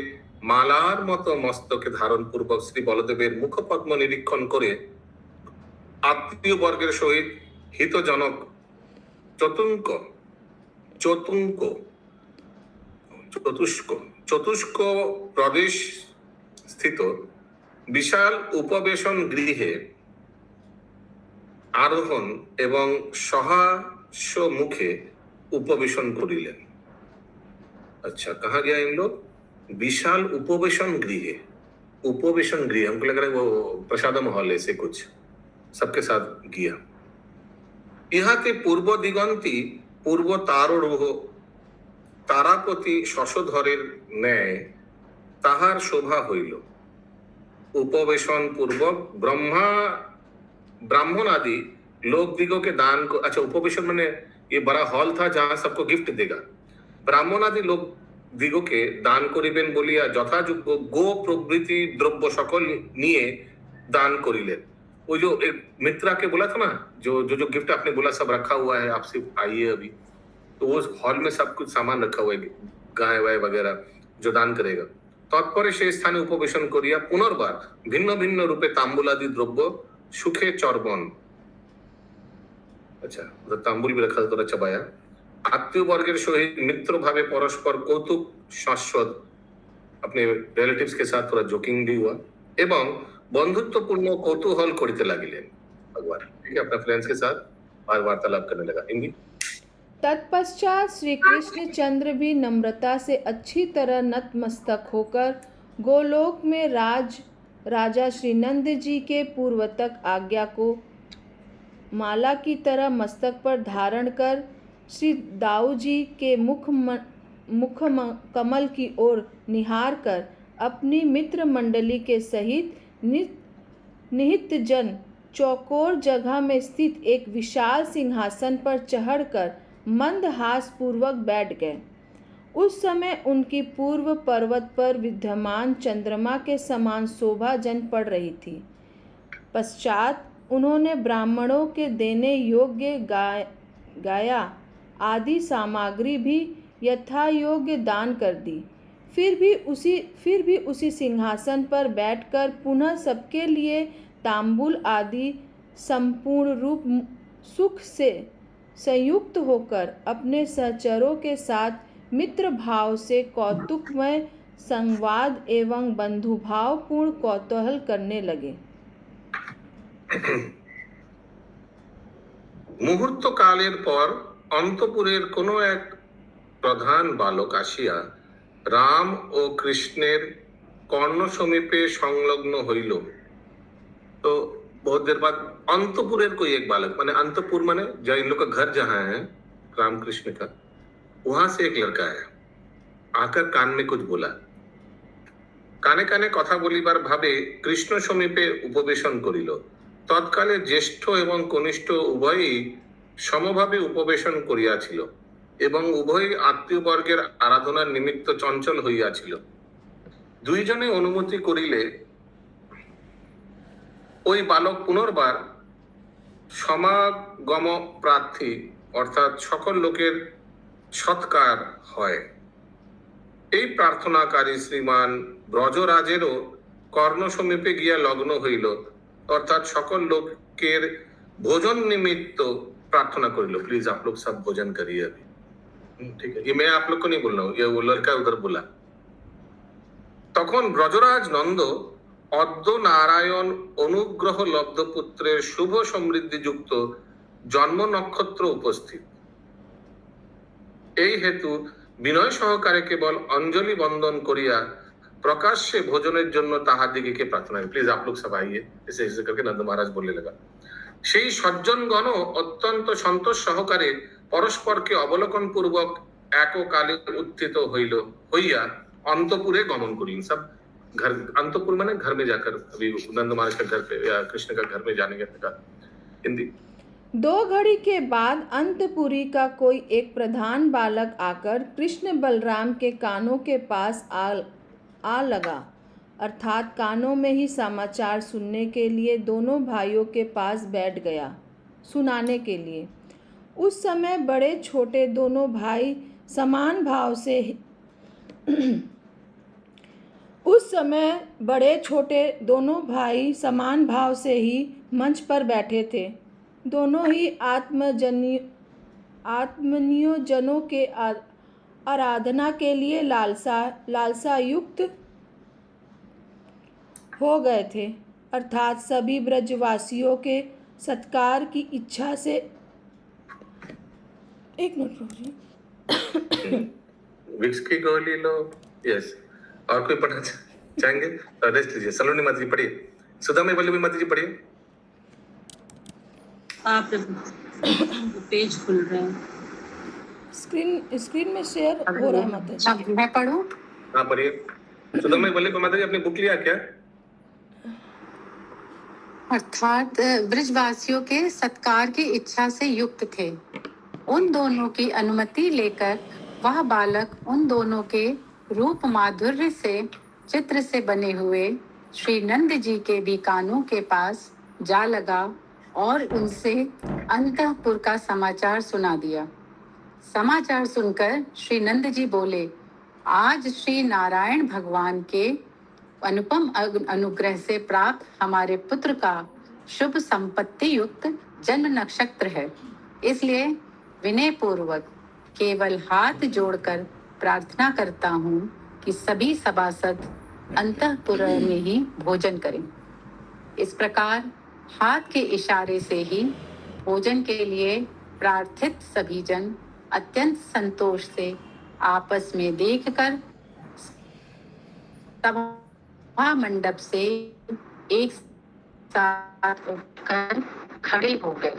मालार मतो मस्तके धारण पूर्वक श्री बलदेवेर मुखपद्म निरीक्षण करे आत्मीय वर्गेर सहित हितजनक चतुष्क प्रदेश स्थित विशाल उपवेशन गृहे आरोहण एवं सहास्य मुखे उपवेशन करिलेन। अच्छा, कहाँ गया इन लोग? विशाल उपवेशन गृह हमको लग रहा है वो प्रसादम हॉल ऐसे कुछ, सबके साथ गया। इहाते पूर्व दिगंती पूर्व तारोह तारापति शशधरेर न्याय ताहार शोभा हইল। उपवेशन पूर्वक ब्राह्मण आदि लोक दिगों के दान को, अच्छा उपवेशन मैंने ये बड़ा हॉल था जहां सबको गिफ्ट देगा। ब्राह्मण आदि लोक दिगों के दान करिबेन बोलिया यथायोग्य गो प्रभृति द्रव्य सकल निये दान करिलेन। वो जो एक मित्रा के बोला था ना, जो गिफ्ट आपने बोला सब रखा हुआ है, आपसे आइए अभी, तो वो हॉल में सब कुछ सामान रखा हुआ है, गाय वाय वगैरह जो दान करेगा। तत्परे से स्थाने उपवेशन करिया पुनर्बार भिन्न भिन्न रूपे तांबुलादि द्रव्य सुखे चर्बन, अच्छा तांबुल भी रखा थोड़ा चबाया, आत्मीय वर्गेर सहित मित्र भावे परस्पर कौतुक शाश्वत, अपने रिलेटिव्स के साथ थोड़ा जोकिंग भी हुआ एवं बंधुत्वपूर्ण कौतूहल करते लगिलेन। भगवान ठीक है, अपने फ्रेंड्स के साथ बार वार्तालाप करने लगा। हिंदी। तत्पश्चात श्री कृष्ण चंद्र भी नम्रता से अच्छी तरह नतमस्तक होकर गोलोक में राजा श्री नंद जी के पूर्वतक आज्ञा को माला की तरह मस्तक पर धारण कर श्री दाऊ जी के मुख कमल की ओर निहार कर अपनी मित्र मंडली के सहित निहित जन चौकोर जगह में स्थित एक विशाल सिंहासन पर चढ़कर मंदहास पूर्वक बैठ गए। उस समय उनकी पूर्व पर्वत पर विद्यमान चंद्रमा के समान शोभा जन पड़ रही थी। पश्चात उन्होंने ब्राह्मणों के देने योग्य गाया आदि सामग्री भी यथायोग्य दान कर दी। फिर भी उसी सिंहासन पर बैठकर पुनः सबके लिए तांबूल आदि संपूर्ण रूप सुख से संयुक्त होकर अपने सहचरों के साथ मित्र भाव से कौतुकमय संवाद एवं बंधुभाव पूर्ण कौतूहल करने लगे। मुहूर्त कालेर पर अंतपुरेर कोनो एक प्रधान बालक आसिया राम और कृष्णेर कर्ण समीपे संलग्न हইল। तो बहुत देर बाद अंतपुरेर कोई एक बालक, माने अंतपुर माने जो इन लोग का घर जहाँ है राम कृष्ण का, वहां से एक लड़का है आकर कान में कुछ बोला। কানে কানে কথা বলিবার ভাবে কৃষ্ণ সমীপে উপবেশন করিল। তৎকালে জ্যেষ্ঠ এবং কনিষ্ঠ উভয়ই সমভাবে উপবেশন করিয়াছিল এবং উভয়ই আত্মীয়বর্গের আরাধনার নিমিত্ত চঞ্চল হইয়াছিল। দুইজনে অনুমতি করিলে ওই বালক পুনর্বার সমাগম প্রার্থী অর্থাৎ সকল লোকের সৎকার হয়। এই প্রার্থনাকারী শ্রীমান ব্রজরাজেরও কর্ণ সমীপে গিয়া লগ্ন হইল, অর্থাৎ সকল লোকের भोजन निमित्त प्रार्थना कर लो। प्लीज आप लोग सब भोजन करिए अभी, ठीक है? ये मैं आप लोग को नहीं बोल रहा हूँ, ये वो लड़का उधर बोला। তখন ব্রজরাজ নন্দ অদ্য নারায়ণ অনুগ্রহ লব্ধ পুত্রের শুভ সমৃদ্ধিযুক্ত জন্ম নক্ষত্র উপস্থিত, এই হেতু বিনয় সহকারে কেবল অঞ্জলি বন্দন করিয়া প্রকাশ্যে ভোজনের জন্য তাহাদিগকে প্রার্থনা। প্লিজ आप लोग सब आइए, ऐसे ऐसे करके नंद महाराज बोलने लगा। সেই সজ্জনগণ অত্যন্ত সন্তোষ সহকারে পরস্পরকে অবলোকন পূর্বক এককালে উত্থিত হইয়া अंतपुरे गमन करिन। सब घर, अंतपुर माने घर में जाकर, अभी नंद महाराज का घर पे या कृष्ण का घर में जाने का हिंदी। 2 घड़ी के बाद अंतपुरी का कोई एक प्रधान बालक आकर कृष्ण बलराम के कानों के पास आ लगा, अर्थात कानों में ही समाचार सुनने के लिए दोनों भाइयों के पास बैठ गया, सुनाने के लिए। उस समय बड़े छोटे दोनों भाई समान भाव से ही मंच पर बैठे थे। दोनों ही आत्मनियोजनों के आराधना के लिए लालसा युक्त हो गए थे, अर्थात सभी ब्रजवासियों के सत्कार की इच्छा से। एक मिनट रुकिए। विक्स की गोली लो। यस, और कोई पढ़ना चाहेंगे? रेस्ट लीजिए। सलोनी माता जी पढ़िए, सुदामा वल्लभी माता जी पढ़िए। आप पेज खुल रहे हैं, स्क्रीन में शेयर हो रहा है माता जी। मैं पढ़ूं? हाँ पढ़िए। सुदामा वल्लभी माता जी, अपनी बुक लिया क्या? अर्थात ब्रजवासियों के सत्कार की इच्छा से युक्त थे। उन दोनों की अनुमति लेकर वह बालक उन दोनों के रूप माधुर्य से चित्र से बने हुए श्री नंद जी के भी कानों के पास जा लगा और उनसे अंतःपुर का समाचार सुना दिया। समाचार सुनकर श्री नंद जी बोले, आज श्री नारायण भगवान के अनुपम अनुग्रह से प्राप्त हमारे पुत्र का शुभ संपत्ति युक्त जन्म नक्षत्र है, इसलिए विनय पूर्वक केवल हाथ जोड़कर प्रार्थना करता हूँ कि सभी सभासद अंतःपुर में ही भोजन करें। इस प्रकार हाथ के इशारे से ही भोजन के लिए प्रार्थित सभी जन अत्यंत संतोष से आपस में देखकर सभा मंडप से एक साथ उठकर खड़े हो गए।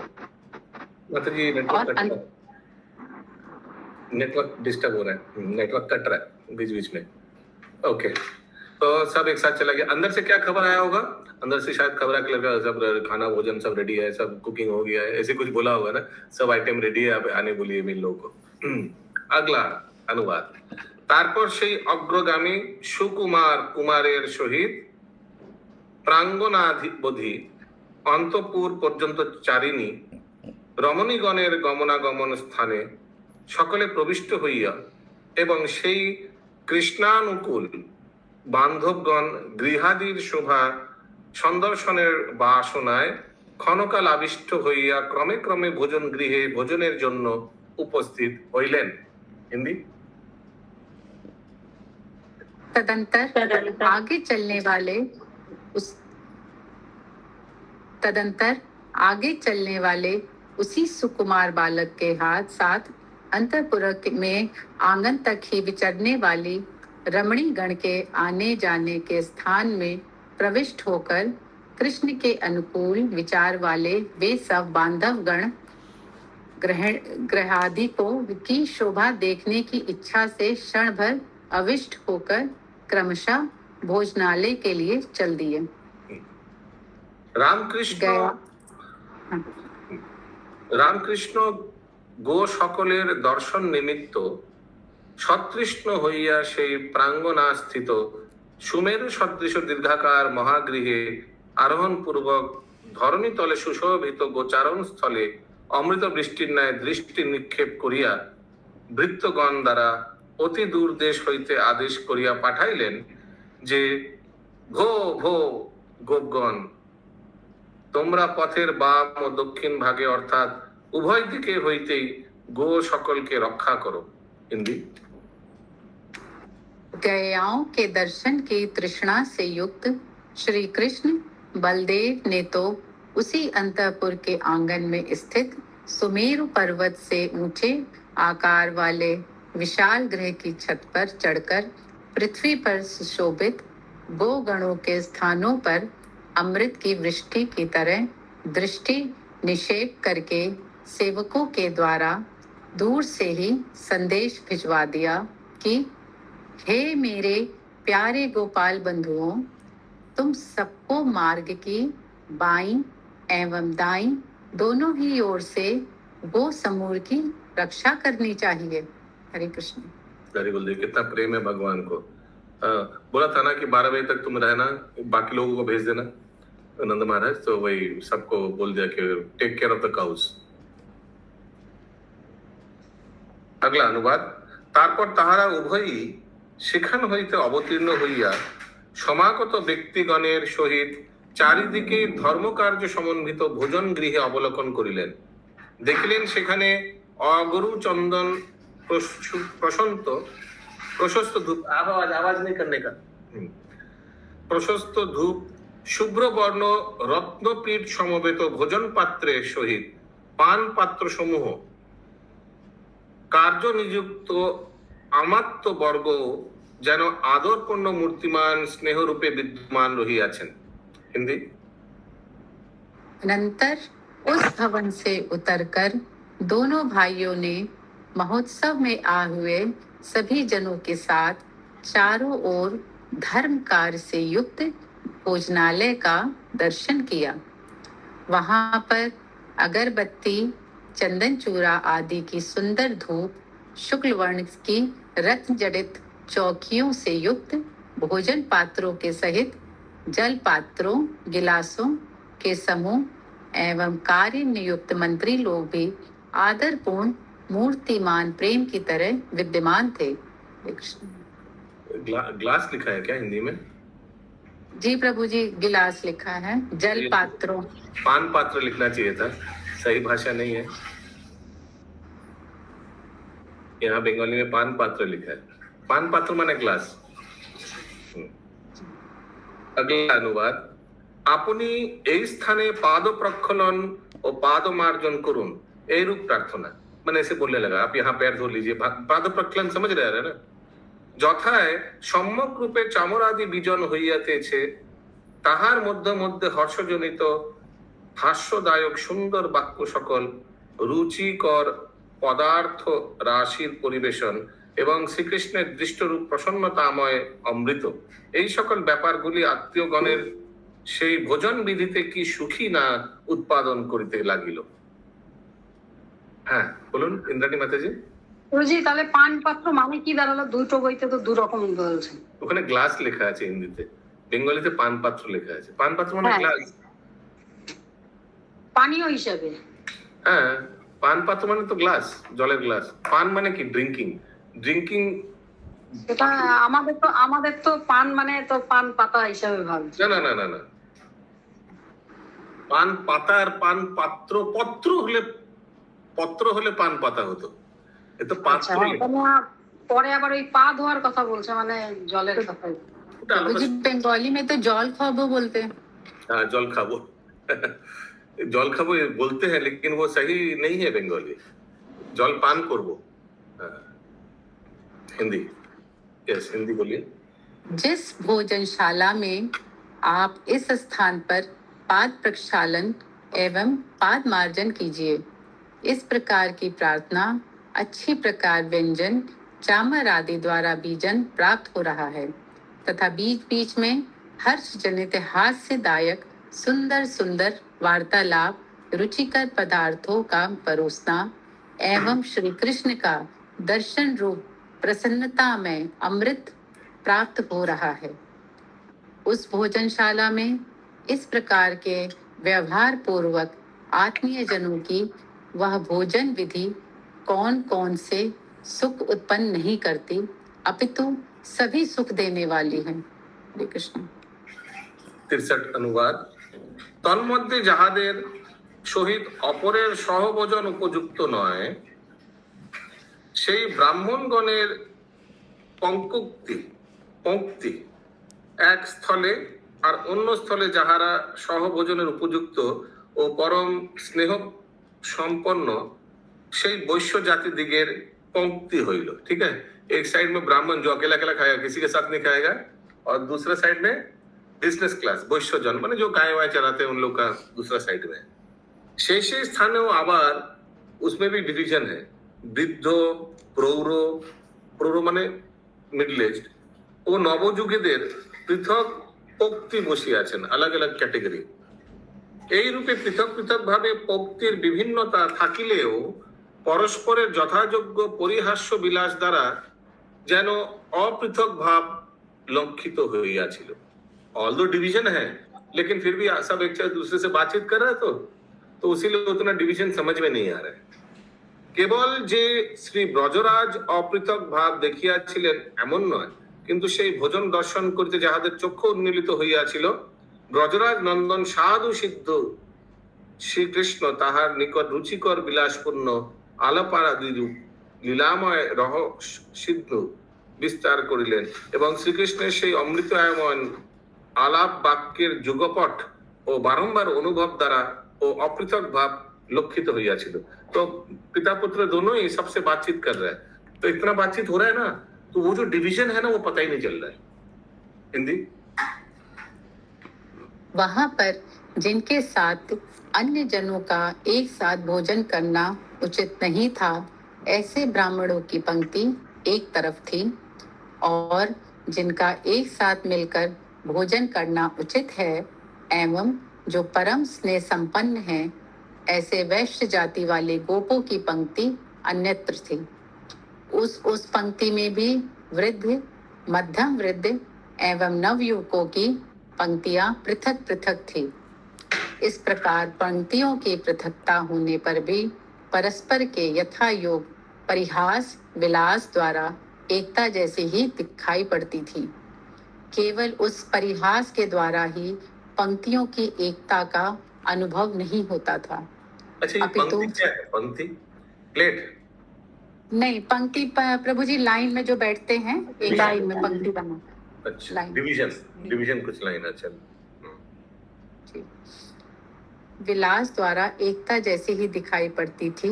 नेटवर्क डिस्टर्ब हो रहा है, नेटवर्क कट रहा है बीच बीच में। ओके, तो सब एक साथ चला गया। अंदर से क्या खबर आया होगा? अंदर से शायद खबर आके लगा सब खाना भोजन सब रेडी है, सब कुकिंग हो गया है, ऐसे कुछ बोला होगा ना, सब आइटम रेडी है, आने बोलिए मिल लोगों को। अगला अनुवाद। তারপর সেই অগ্রগামী সুকুমার কুমারের সহিত প্রাঙ্গণাধিবধি অন্তঃপুর পর্যন্ত চারিণী রমণীগণের গমনাগমন স্থানে সকলে প্রবিষ্ট হইয়া এবং সেই কৃষ্ণানুকূল বান্ধবগণ গৃহাদির শোভা সন্দর্শনের বাসনায় ক্ষণকাল আবিষ্ট হইয়া ক্রমে ক্রমে ভোজন গৃহে ভোজনের জন্য উপস্থিত হইলেন। হিন্দি। तदंतर आगे चलने वाले उसी सुकुमार बालक के हाथ साथ अंतःपुर में आंगन तक ही विचरने वाली रमणी गण के आने जाने के स्थान में प्रविष्ट होकर कृष्ण के अनुकूल विचार वाले वे सब बांधव गण ग्रहादि को की शोभा देखने की इच्छा से क्षण भर अविष्ट होकर क्रमशः भोजनालय के लिए चल दिए। রামকৃষ্ণ গো সকলের দর্শন নিমিত্ত সতৃষ্ণ হইয়া সেই প্রাঙ্গনাস্থিত সুমেরু সদৃশ দীর্ঘাকার মহাগৃহে আরোহণ পূর্বক ধরণীতলে সুশোভিত গোচারণ স্থলে অমৃত বৃষ্টির ন্যায় দৃষ্টি নিক্ষেপ করিয়া ভৃত্যগণ দ্বারা অতি দূর দেশ হইতে আদেশ করিয়া পাঠাইলেন যে ভো ভো গোপগণ, তোমরা পথের বাম ও দক্ষিণ ভাগে অর্থাৎ উভয় দিকে হইতেই গো সকলকে রক্ষা করো। হিন্দি। गयाओं के दर्शन की तृष्णा से युक्त श्री कृष्ण बलदेव ने तो उसी अंतःपुर के आंगन में स्थित सुमेरु पर्वत से ऊंचे आकार वाले विशाल गृह की छत पर चढ़कर पृथ्वी पर सुशोभित गोगणों के स्थानों पर अमृत की वृष्टि की तरह दृष्टि निक्षेप करके सेवकों के द्वारा दूर से ही संदेश भिजवा दिया कि हे मेरे प्यारे गोपाल बंधुओं, तुम सबको मार्ग की बाईं एवं दाईं दोनों ही ओर से गो समूह की रक्षा करनी चाहिए। हरे कृष्ण। Very good. कितना प्रेम है भगवान को। बोला था ना कि 12 बजे तक तुम रहना, बाकी लोगों को भेज देना। नंद महाराज तो वही सबको बोल दिया कि take care of the cows. अगला अनुवाद। তারপর তাহারা উভয়ই সেখান হইতে অবতীর্ণ হইয়া সমাগত ব্যক্তিগণের সহিত চারিদিকে ধর্মকার্য সমন্বিত ভোজন গৃহে অবলোকন করিলেন। দেখিলেন সেখানে অগরু চন্দন প্রশস্ত ধূপ আওয়াজ নেই করনে কা প্রশস্ত ধূপ শুভ্র বর্ণ রত্নপীঠ সমবেত ভোজন পাত্রের সহিত পান পাত্র সমূহ কার্য নিযুক্ত আমাত্য বর্গ যেন আদরপূর্ণ মূর্তিমান স্নেহরূপে বিদ্যমান রহিয়াছেন। হিন্দি। अनंतर उस भवन से उतरकर दोनों भाइयों ने महोत्सव में आ हुए सभी जनों के साथ चारों ओर धर्म कार्य से युक्त भोजनालय का दर्शन किया। वहां पर अगरबत्ती, चंदन चूरा आदि की सुंदर धूप, शुक्ल वर्ण की रत्न जड़ित चौकियों से युक्त भोजन पात्रों के सहित जल पात्रों, गिलासों के समूह एवं कार्य नियुक्त मंत्री लोग भी आदरपूर्ण मूर्तिमान प्रेम की तरह विद्यमान थे। ग्लास लिखा है क्या हिंदी में? जी प्रभु जी, गिलास लिखा है। जल पात्रों, पान पात्र लिखना चाहिए था, सही भाषा नहीं है। यहाँ बंगाली में पान पात्र लिखा है। पान पात्र माने ग्लास। अगला अनुवाद। আপনি এই স্থানে पाद प्रक्षालन और पाद मार्जन करुन, এই রূপ প্রার্থনা। মানে এসে বললে লাগা आप यहाँ पैर धो लीजिए। पाद प्रक्षालन समझ रहे हैं ना? যথায় সম্যক রূপে চামরাদি বিজন হইয়াতেছে, তাহার মধ্যে মধ্যে হর্ষজনিত হাস্যদায়ক সুন্দর বাক্য সকল, রুচিকর পদার্থ রাশির পরিবেশন এবং শ্রীকৃষ্ণের দৃষ্টরূপ প্রসন্নতাময় অমৃত, এই সকল ব্যাপারগুলি আত্মীয়গণের সেই ভোজন বিধিতে কি সুখী না উৎপাদন করিতে লাগিল। হ্যাঁ বলুন ইন্দ্রাণী মাতাজি। জি, তাহলে পান পাত্র মানে কি দাঁড়ালো? দুটো বইতে তো দু রকম বলছে। ওখানে গ্লাস লেখা আছে হিন্দিতে, বেঙ্গলিতে পান পাত্র লেখা আছে। পান পাত্র মানে গ্লাস, পানীয় হিসাবে। হ্যাঁ, পান পাত্র মানে তো গ্লাস, জলের গ্লাস। পান মানে কি? ড্রিঙ্কিং। ড্রিঙ্কিং এটা আমাদের তো পান মানে তো পান পাতা হিসাবে ভাবছি। না না না না না, পান পাতা আর পান পাত্র, পত্র হলে পান পাতা হতো। এ তো পাত্র। পরে আবার ওই পা ধোয়ার কথা বলছে, মানে জলের কথা। बंगाली में तो जल खाबो बोलते हैं। हाँ, जल खाबो जल खाबो बोलते हैं, लेकिन वो सही नहीं है बंगाली। जल पान करबो। हिंदी। यस, हिंदी बोलिए। जिस भोजनशाला में आप इस स्थान पर पाद प्रक्षालन एवं पाद मार्जन कीजिए, इस प्रकार की प्रार्थना अच्छी प्रकार व्यंजन चामर आदि द्वारा बीजन प्राप्त हो रहा है। तथा बीच बीच में हर्ष जनित हास्यदायक सुंदर सुंदर वार्तालाप रुचिकर पदार्थों का परोसना एवं श्री कृष्ण का दर्शन रूप प्रसन्नता में अमृत प्राप्त हो रहा है। उस भोजनशाला में इस प्रकार के व्यवहार पूर्वक आत्मीय जनों की वह भोजन विधि कौन कौन से सुख उत्पन्न नहीं करती, अपितु सभी सुख देने वाली है। हरे कृष्ण। 63 অনুবাদ। তন্মধ্যে যাহাদের সহিত অপরের সহভোজন উপযুক্ত নয়, সেই ব্রাহ্মণগণের পঙ্ক্তি এক স্থলে আর অন্য স্থলে যাহারা সহভোজনের উপযুক্ত ও পরম স্নেহ সম্পন্ন সেই বৈশ্য জাতি दिगेर पंक्ति होइल। ठीक है, एक साइड में ब्राह्मण जो अकेला अकेला खाएगा, किसी के साथ नहीं खाएगा, और दूसरा साइड में बिजनेस क्लास वैश्य जन माने जो गाय वाय चराते हैं उन लोग का दूसरा साइड में। शेष स्थान आबार उसमें भी डिवीजन है, वृद्ध प्रौढ़ माने मिडल एज ও নবযুগীদের পৃথক পক্তি বসিয়ে আছেন, अलग अलग ক্যাটেগরি। এই রূপে পৃথক পৃথক ভাবে পক্তির বিভিন্নতা থাকিলেও পরস্পরের যথাযোগ্য পরিহাস্য বিলাস দ্বারা যেন অপৃথক ভাব लंघित হইয়াছিল। ऑल्दो डिवीजन है लेकिन फिर भी सब एक दूसरे से बातचीत कर रहा है, तो उसीलिए उतना डिवीजन समझ में नहीं आ रहा है। केवल जे श्री ब्रजराज अपृथक भाव দেখিয়াছিলেন এমন নয়, কিন্তু সেই ভোজন দর্শন করিতে যাহাদের চক্ষু উন্মিলিত হইয়াছিল, ব্রজরাজ নন্দন সাধু সিদ্ধ শ্রীকৃষ্ণ তাহার নিকট রুচিকর বিলাসপূর্ণ আলাপারাদি রূপ লীলাময় রহ সিদ্ধ বিস্তার করিলেন এবং শ্রীকৃষ্ণের সেই অমৃতায়মন আলাপ বাক্যের যুগপট ও বারংবার অনুভব দ্বারা ও অপৃথক ভাব लक्षित হইয়াছিল। तो पिता पुत्र दोनों ही सबसे बातचीत कर रहा है, तो इतना बातचीत हो रहा है ना, तो वो जो डिवीजन है ना वो पता ही नहीं चल रहा है। हिंदी। वहां पर जिनके साथ अन्य जनों का एक साथ भोजन करना उचित नहीं था, ऐसे ब्राह्मणों की पंक्ति एक तरफ थी, और जिनका एक साथ मिलकर भोजन करना उचित है एवं जो परम स्नेह संपन्न है, ऐसे वैश्य जाति वाले गोपों की पंक्ति अन्यत्र थी। उस पंक्ति में भी वृद्ध, मध्यम वृद्ध एवं नवयुवकों की पंक्तियां पृथक पृथक थी। इस प्रकार पंक्तियों की पृथकता होने पर भी परस्पर के यथा योग परिहास विलास द्वारा एकता जैसे ही दिखाई पड़ती थी। केवल उस परिहास के द्वारा ही पंक्तियों की एकता का अनुभव नहीं होता था। अच्छा, ये पंक्ति क्या है? पंक्ति प्लेट नहीं, पंक्ति प्रभु जी लाइन में जो बैठते हैं, एक लाइन में पंक्ति बना। अच्छा, लाइन। डिवीजन कुछ लाइन। अच्छा, विलास द्वारा एकता जैसे ही दिखाई पड़ती थी।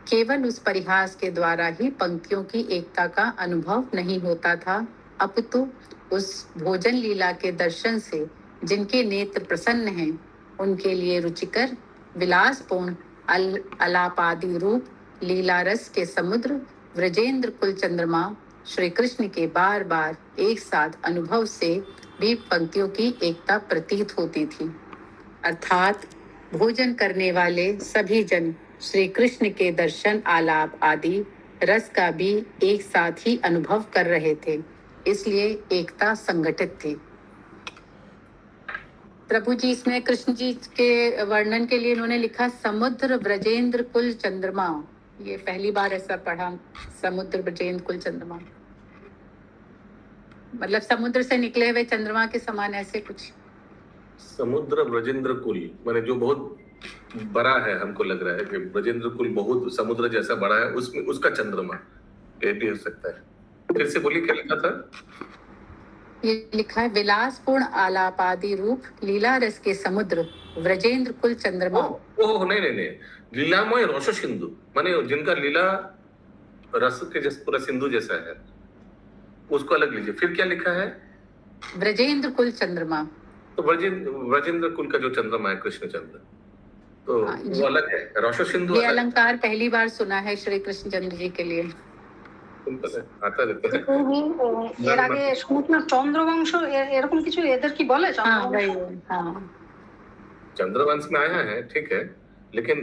केवल उस परिहास के द्वारा ही पंक्तियों की एकता का अनुभव नहीं होता था, अपितु उस भोजन लीला के दर्शन से जिनके नेत्र प्रसन्न हैं, उनके लिए रुचिकर विलासपूर्ण अलापादि रूप लीला रस के समुद्र व्रजेंद्र कुल चंद्रमा श्री कृष्ण के बार बार एक साथ अनुभव से भी पंक्तियों की एकता प्रतीत होती थी। अर्थात भोजन करने वाले सभी जन श्री कृष्ण के दर्शन आलाप आदि रस का भी एक साथ ही अनुभव कर रहे थे, इसलिए एकता संगठित थी। प्रभु जी इसमें कृष्ण जी के वर्णन के लिए इन्होंने लिखा समुद्र ब्रजेंद्र कुल चंद्रमा। ये पहली बार ऐसा पढ़ा, समुद्र ब्रजेंद्र कुल चंद्रमा, मतलब समुद्र से निकले हुए चंद्रमा के समान ऐसे कुछ। समुद्र ब्रजेंद्र कुल माने जो बहुत बड़ा है, हमको लग रहा है कि ब्रजेंद्र कुल बहुत समुद्र जैसा बड़ा है, उसमें उसका चंद्रमा ये भी हो सकता है। फिर से बोलिए, क्या लिखा था? ये लिखा है विलासपूर्ण आलापादि रूप लीला रस के समुद्र व्रजेंद्र कुल चंद्रमा। ओह नहीं, लीलामय रस सिंधु माने जिनका लीला रस के जैसे पूरा सिंधु जैसा है, उसको अलग लीजिए। फिर क्या लिखा है? व्रजेंद्र कुल चंद्रमा। तो व्रजेंद्र कुल का जो चंद्रमा है कृष्ण चंद्र, तो वो अलग है। रस सिंधु ये अलंकार पहली बार सुना है श्री कृष्ण चंद्र जी के लिए। सिंपल है, आता रहता है। এর আগে শুনেছিলাম চন্দ্রবংশ এরকম কিছু এদের কি বলে हाँ চন্দ্রবংশ? वही हाँ चंद्रवंश में आया है, ठीक है, लेकिन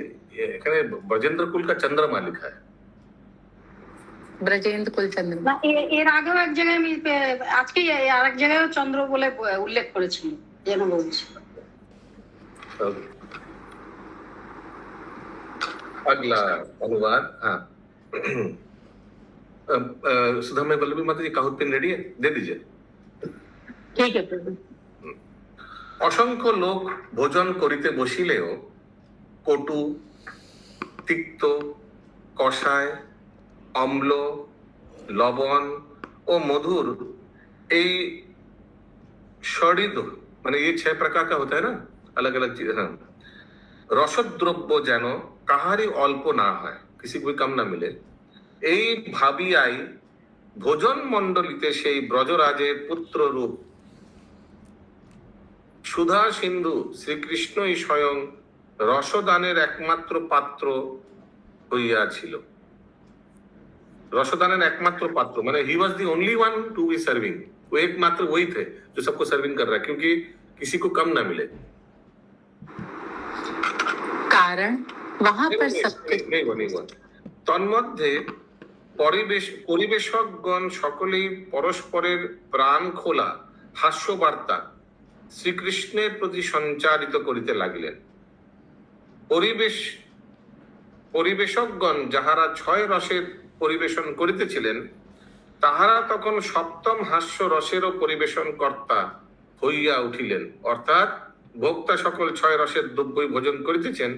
এখানে ব্রজেন্দ্র কুল का चंद्रमा लिखा है। ब्रजेंद्र कुल चंद्र না এর আগেও এক জায়গায় আমি আজকে আর এক জায়গায় চন্দ্র বলে উল্লেখ করেছিল যেন বলছি। अब अगला अनुवाद, हाँ। सुधा में वल्लभी माता जी काहुत पिन रेडी है, दे दीजिए। ঠিক আছে প্রভু। অসংখ্য লোক ভোজন করিতে বসিলেও কটু, তিক্ত, কষায়, অম্ল, লবণ ও মধুর এই षडिद মানে ये 6 प्रकार का होता है ना, अलग अलग चीज, हाँ, রসদ্রব্য যেন কাহারই অল্প না হয়, किसी को भी कम না মিলে, এই ভাবিয়াই ভোজন মণ্ডলীতে সেই ব্রজরাজের পুত্র রূপ সুধা সিন্ধু শ্রীকৃষ্ণই স্বয়ং রসদানের একমাত্র পাত্র হইয়াছিল। रसोदान एकमात्र पात्र माने he was the only one to be serving, वो एकमात्र वही थे जो सबको सर्विंग कर रहा है, क्योंकि किसी को कम ना मिले। कारण वहां पर सबके তন্মধ্যে পরিবেশকগণ সকলেই পরস্পরের প্রাণ খোলা হাস্যবার্তা শ্রীকৃষ্ণের প্রতি সঞ্চারিত করিতে লাগিলেন। পরিবেশকগণ যাহারা 6 রসের পরিবেশন করিতেছিলেন তাহারা তখন সপ্তম হাস্য রসেরও পরিবেশন কর্তা হইয়া উঠিলেন। অর্থাৎ ভোক্তা সকল 6 রসের দ্রব্যই ভোজন করিতেছেন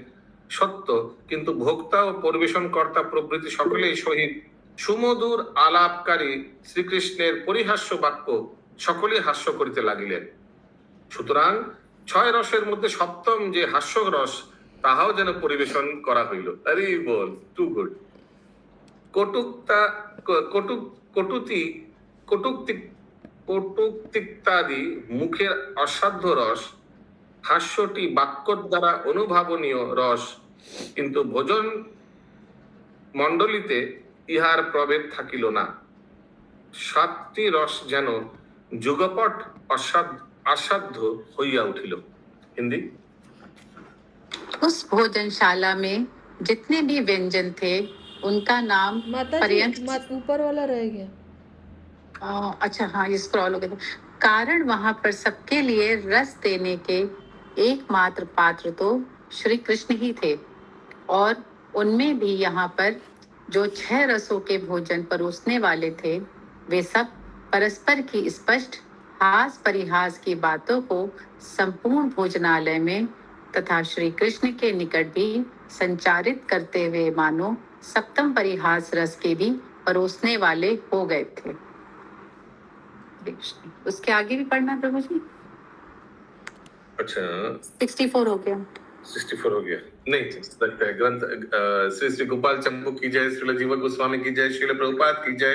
সত্য, কিন্তু ভোক্তা ও পরিবেশন কর্তা প্রভৃতি সকলেই সহিত সুমধুর আলাপকারী শ্রীকৃষ্ণের পরিহাস্য বাক্য সকলেই হাস্য করিতে লাগিলেন। সুতরাং 6 রসের মধ্যে সপ্তম যে হাস্য রস তাহাও যেন পরিবেশন করা হইল। আরে বল, টু গুড। কটুক্তিক্তাদি মুখের অসাধ্য রস, হাস্যটি বাক্যর দ্বারা অনুভাবনীয় রস, কিন্তু ভোজন মণ্ডলীতে ইহার প্রভেদ থাকিল না। 7টি রস যেন যুগপট असाध्य होइया उठिल। हिंदी। उस भोजनशाला में जितने भी व्यंजन थे उनका नाम माता पर्यंत जी ऊपर वाला रह गया। अच्छा हाँ ये स्क्रॉल हो गया था। कारण वहां पर सबके लिए रस देने के एकमात्र पात्र तो श्री कृष्ण ही थे, और उनमें भी यहाँ पर जो 6 रसों के भोजन परोसने वाले थे वे सब परस्पर की स्पष्ट हास परिहास की बातों को संपूर्ण भोजनालय में तथा श्री कृष्ण के निकट भी संचारित करते हुए मानो सप्तम परिहास रस के भी परोसने वाले हो गए थे। उसके आगे भी पढ़ना प्रभु जी। अच्छा 64 हो गया। 64 हो गया नहीं लगता है। ग्रंथ श्री श्री गोपाल चंपू की जय, श्रील जीवन गोस्वामी की जय, श्रील प्रभुपाद की जय।